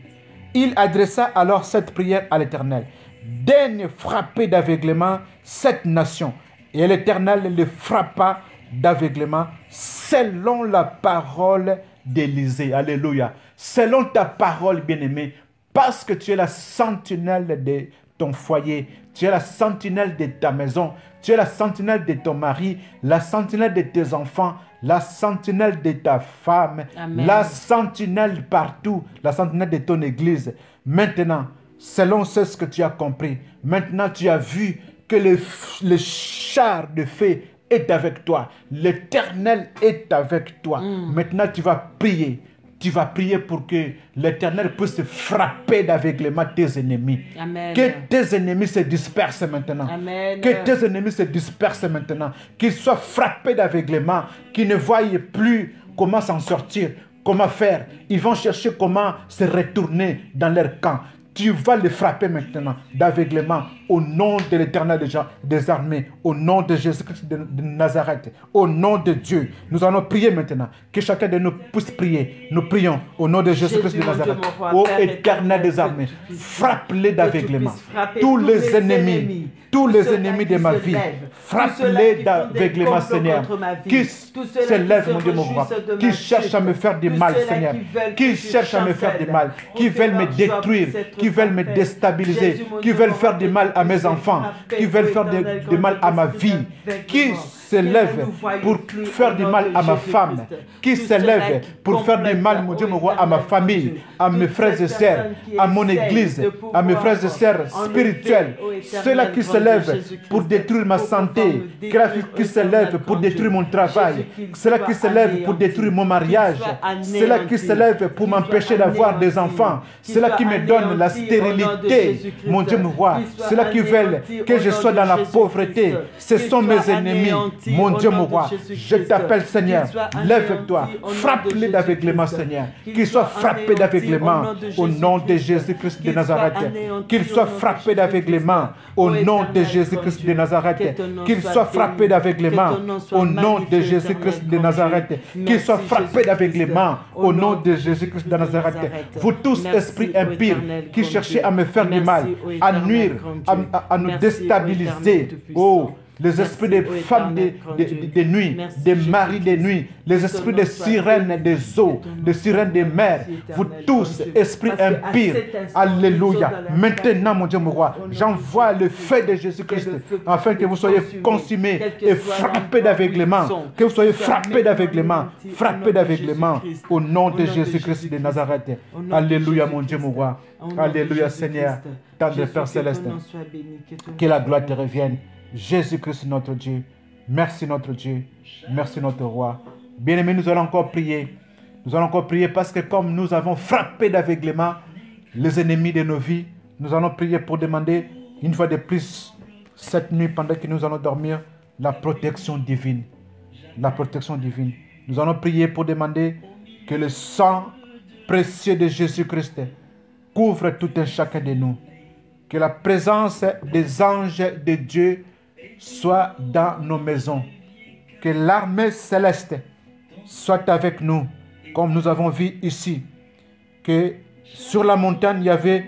Il adressa alors cette prière à l'Éternel. Daigne frapper d'aveuglement cette nation. Et l'Éternel le frappa d'aveuglement selon la parole d'Élysée. Alléluia. Selon ta parole, bien-aimé, parce que tu es la sentinelle de ton foyer, tu es la sentinelle de ta maison, tu es la sentinelle de ton mari, la sentinelle de tes enfants, la sentinelle de ta femme, Amen. La sentinelle partout, la sentinelle de ton église. Maintenant, selon ce que tu as compris, maintenant tu as vu que le char de feu est avec toi. L'Éternel est avec toi. Maintenant, tu vas prier. Tu vas prier pour que l'Éternel puisse frapper d'aveuglement tes ennemis. Amen. Que tes ennemis se dispersent maintenant. Amen. Que tes ennemis se dispersent maintenant. Qu'ils soient frappés d'aveuglement. Qu'ils ne voient plus comment s'en sortir, comment faire. Ils vont chercher comment se retourner dans leur camp. Tu vas les frapper maintenant d'aveuglement au nom de l'Éternel des armées, au nom de Jésus-Christ de Nazareth, au nom de Dieu. Nous allons prier maintenant. Que chacun de nous puisse prier. Nous prions au nom de Jésus-Christ de Nazareth. Ô Éternel des armées, frappe-les d'aveuglement. Tous les ennemis, tous les ennemis de ma vie, frappe-les d'aveuglement, Seigneur. Qui se lèvent, mon Dieu, mon roi, qui cherchent à me faire du mal, Seigneur, qui cherchent à me faire du mal, qui veulent me détruire, qui qui veulent me déstabiliser, qui veulent faire du mal à mes enfants, qui veulent faire du mal à ma vie, qui s'élèvent pour faire du mal à ma femme, qui s'élèvent pour faire du mal, mon Dieu, mon roi, à ma famille, à mes frères et sœurs, à mon église, à mes frères et sœurs spirituels, ceux-là qui s'élèvent pour détruire ma santé, qui s'élèvent pour détruire mon travail, ceux-là qui s'élèvent pour détruire mon mariage, ceux-là qui s'élèvent pour m'empêcher d'avoir des enfants, ceux-là qui me donnent la stérilité, mon Dieu, mon roi, ceux-là qui veulent que je sois dans la pauvreté, ce sont mes ennemis, mon Dieu, mon roi. Je t'appelle, Seigneur, lève-toi, frappe-les d'aveuglement, Seigneur, qu'ils soient frappés d'aveuglement au nom de Jésus-Christ de Nazareth, qu'ils soient frappés d'aveuglement au nom de Jésus-Christ de Nazareth, qu'ils soient frappés d'aveuglement au nom de Jésus-Christ de Nazareth, qu'ils soient frappés d'aveuglement au nom de Jésus-Christ de Nazareth. Vous tous, esprits impurs, qui cherchez à me faire du mal, à nuire, à nous déstabiliser, oh, les esprits des femmes des nuits, des maris des nuits, les esprits des sirènes des eaux, des sirènes des mers, vous tous, esprits impurs, alléluia. Maintenant, mon Dieu, mon roi, j'envoie le feu de Jésus-Christ afin que vous soyez consumés et frappés d'aveuglement, que vous soyez frappés d'aveuglement, au nom de Jésus-Christ de Nazareth. Alléluia, mon Dieu, mon roi. Alléluia, Seigneur, tendre Père céleste, que la gloire te revienne. Jésus-Christ notre Dieu, merci notre Dieu, merci notre roi. Bien-aimés, nous allons encore prier. Nous allons encore prier parce que comme nous avons frappé d'aveuglement les ennemis de nos vies, nous allons prier pour demander une fois de plus cette nuit pendant que nous allons dormir la protection divine. La protection divine. Nous allons prier pour demander que le sang précieux de Jésus-Christ couvre tout un chacun de nous. Que la présence des anges de Dieu soit dans nos maisons. Que l'armée céleste soit avec nous, comme nous avons vu ici. Que sur la montagne, il y avait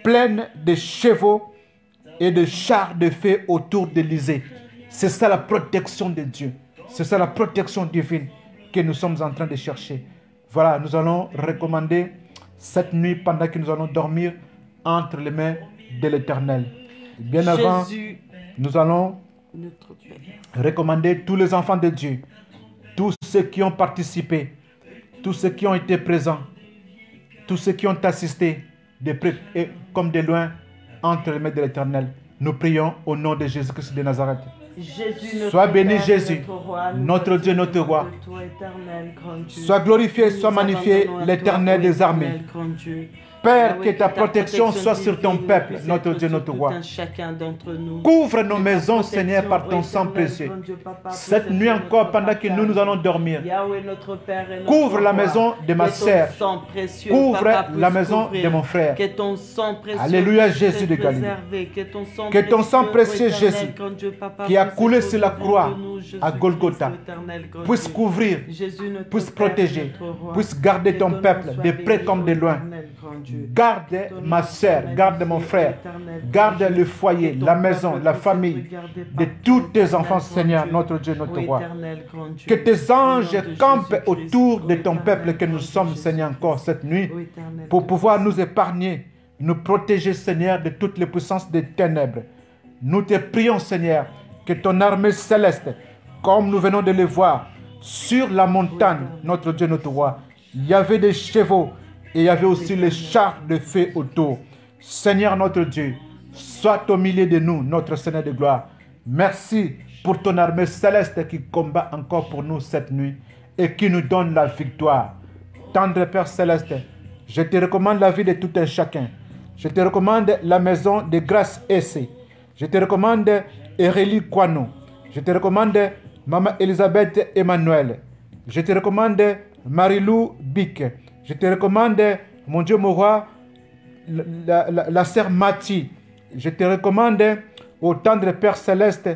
plein de chevaux et de chars de feu autour d'Élysée. C'est ça la protection de Dieu. C'est ça la protection divine que nous sommes en train de chercher. Voilà, nous allons recommander cette nuit pendant que nous allons dormir entre les mains de l'Éternel. Bien avant, nous allons recommander tous les enfants de Dieu, tous ceux qui ont participé, tous ceux qui ont été présents, tous ceux qui ont assisté de près et comme de loin entre les mains de l'Éternel. Nous prions au nom de Jésus-Christ de Nazareth. Sois béni Jésus, notre Dieu, notre roi. Sois glorifié, sois magnifié l'Éternel des armées. Père, que ta protection soit sur ton peuple, notre Dieu, notre roi. Couvre nos maisons, Seigneur, par ton sang précieux. Cette nuit encore, pendant que nous allons dormir, couvre la maison de ma sœur. Couvre la maison de mon frère. Alléluia, Jésus de Galilée. Que ton sang précieux, Jésus, qui a coulé sur la croix à Golgotha, puisse couvrir, puisse protéger, puisse garder ton peuple de près comme de loin. Garde ma sœur, garde mon frère, garde le foyer, la maison, la famille de tous tes enfants, Seigneur, notre Dieu, notre roi. Que tes anges campent autour de ton peuple que nous sommes, Seigneur, encore cette nuit, pour pouvoir nous épargner, nous protéger, Seigneur, de toutes les puissances des ténèbres. Nous te prions, Seigneur, que ton armée céleste, comme nous venons de le voir, sur la montagne, notre Dieu, notre roi, il y avait des chevaux, et il y avait aussi les chars de feu autour. Seigneur notre Dieu, sois au milieu de nous, notre Seigneur de gloire. Merci pour ton armée céleste qui combat encore pour nous cette nuit et qui nous donne la victoire. Tendre Père céleste, je te recommande la vie de tout un chacun. Je te recommande la maison de Grâce Essé. Je te recommande Aurélie Kwano. Je te recommande Maman Elisabeth Emmanuel. Je te recommande Marilou Bic. Je te recommande, mon Dieu, mon roi, la sœur Mathie. Je te recommande, au tendre Père céleste,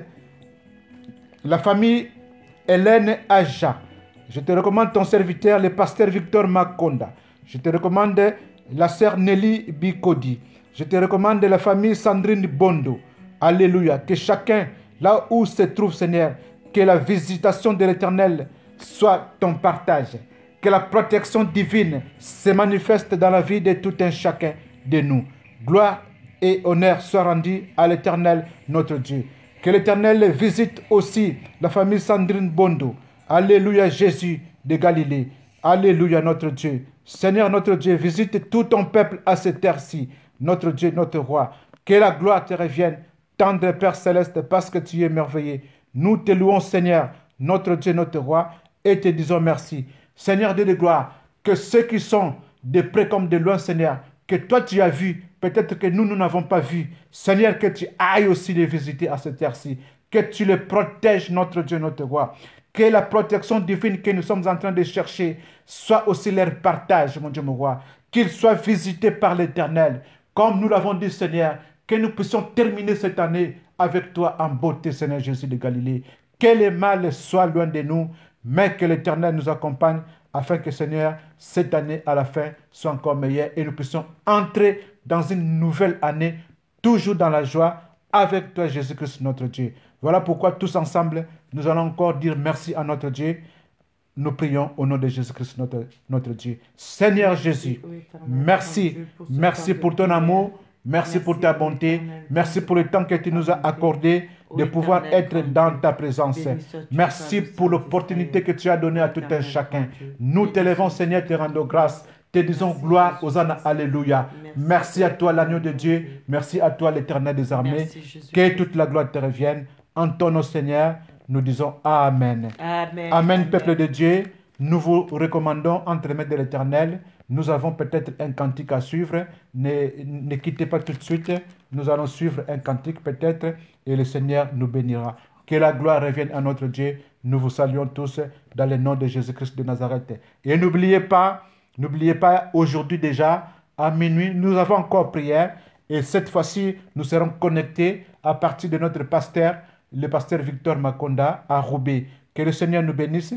la famille Hélène Aja. Je te recommande ton serviteur, le pasteur Victor Makonda. Je te recommande la sœur Nelly Bikodi. Je te recommande la famille Sandrine Bondo. Alléluia. Que chacun, là où se trouve, Seigneur, que la visitation de l'Éternel soit ton partage. Que la protection divine se manifeste dans la vie de tout un chacun de nous. Gloire et honneur soient rendus à l'Éternel, notre Dieu. Que l'Éternel visite aussi la famille Sandrine Bondo. Alléluia, Jésus de Galilée. Alléluia, notre Dieu. Seigneur, notre Dieu, visite tout ton peuple à cette terre-ci. Notre Dieu, notre roi. Que la gloire te revienne, tendre Père céleste, parce que tu es merveilleux. Nous te louons, Seigneur, notre Dieu, notre roi, et te disons merci. Seigneur Dieu de gloire, que ceux qui sont de près comme de loin, Seigneur, que toi tu as vu, peut-être que nous n'avons pas vu. Seigneur, que tu ailles aussi les visiter à cette terre-ci. Que tu les protèges, notre Dieu, notre roi. Que la protection divine que nous sommes en train de chercher soit aussi leur partage, mon Dieu, mon roi. Qu'ils soient visités par l'Éternel. Comme nous l'avons dit, Seigneur, que nous puissions terminer cette année avec toi en beauté, Seigneur Jésus de Galilée. Que le mal soit loin de nous, mais que l'Éternel nous accompagne afin que, Seigneur, cette année à la fin soit encore meilleure et nous puissions entrer dans une nouvelle année, toujours dans la joie, avec toi, Jésus-Christ, notre Dieu. Voilà pourquoi tous ensemble, nous allons encore dire merci à notre Dieu. Nous prions au nom de Jésus-Christ, notre Dieu. Seigneur Jésus, merci. Merci pour ton amour. Merci pour ta bonté. Merci pour le temps que tu nous as accordé de pouvoir être dans ta présence. Merci pour l'opportunité que tu as donnée à tout un chacun. Nous t'élevons, Seigneur, te rendons grâce. Te disons gloire, Hosanna, alléluia. Merci à toi, l'agneau de Dieu. Merci à toi, l'Éternel des armées. Que toute la gloire te revienne. En ton nom, Seigneur, nous disons Amen. Amen. Amen, peuple de Dieu. Nous vous recommandons entre les mains de l'Éternel. Nous avons peut-être un cantique à suivre. Ne quittez pas tout de suite. Nous allons suivre un cantique peut-être et le Seigneur nous bénira. Que la gloire revienne à notre Dieu. Nous vous saluons tous dans le nom de Jésus-Christ de Nazareth. Et n'oubliez pas, aujourd'hui déjà, à minuit, nous avons encore prière. Et cette fois-ci, nous serons connectés à partir de notre pasteur, le pasteur Victor Makonda, à Roubaix. Que le Seigneur nous bénisse.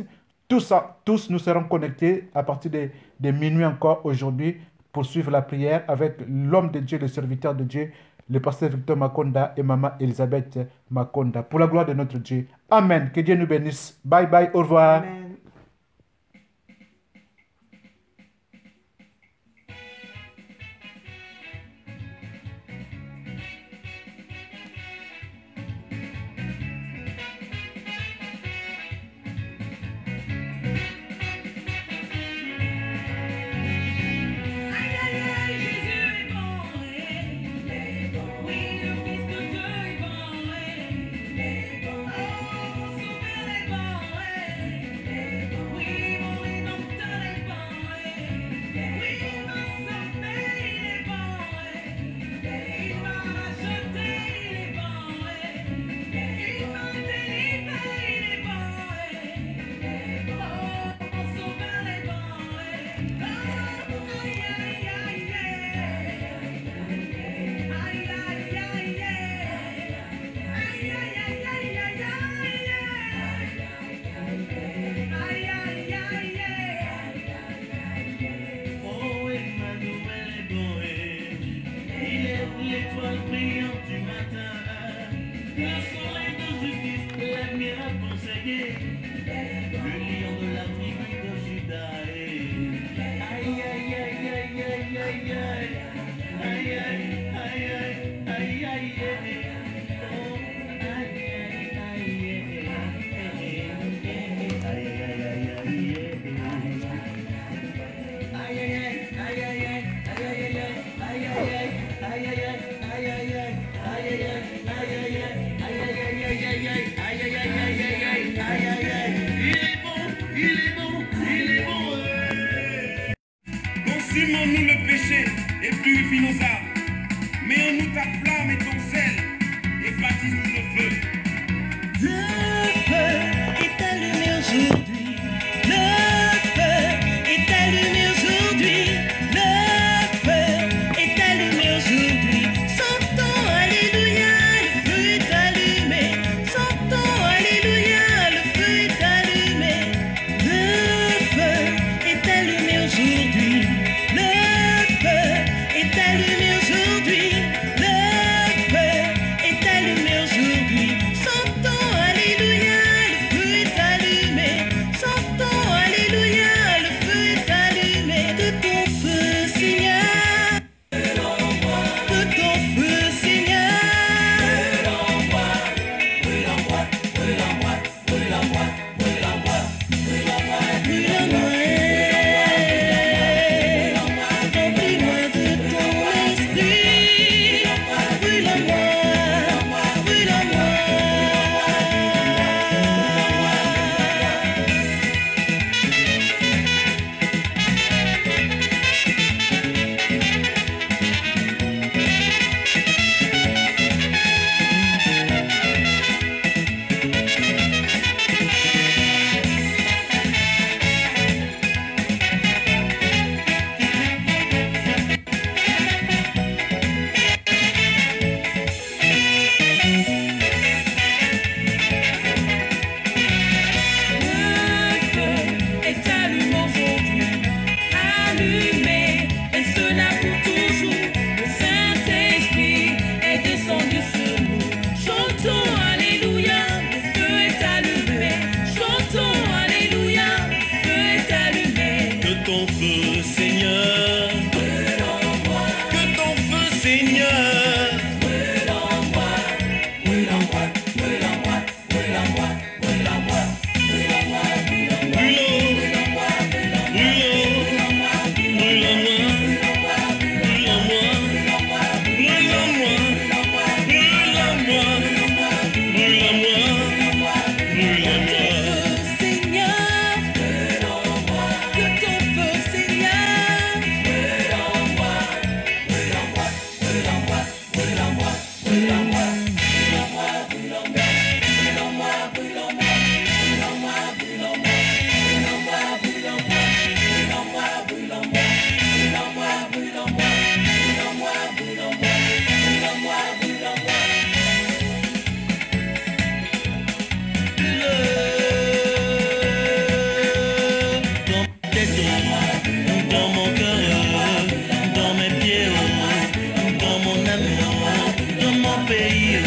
Tous nous serons connectés à partir de minuit encore aujourd'hui pour suivre la prière avec l'homme de Dieu, le serviteur de Dieu, le pasteur Victor Makonda et maman Elisabeth Makonda. Pour la gloire de notre Dieu. Amen. Que Dieu nous bénisse. Bye bye. Au revoir. Amen. Jésus est bon, pays,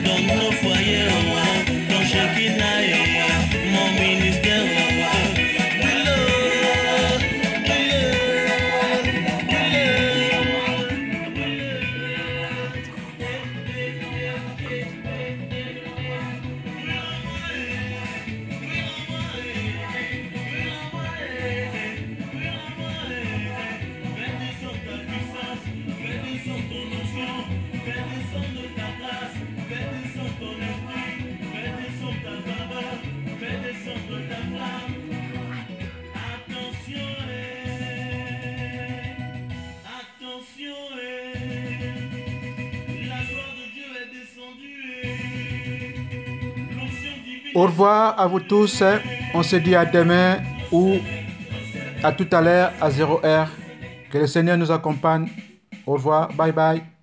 dans nos foyers, dans Shekinah, mon ministère. Au revoir à vous tous. On se dit à demain ou à tout à l'heure à 0h. Que le Seigneur nous accompagne. Au revoir. Bye bye.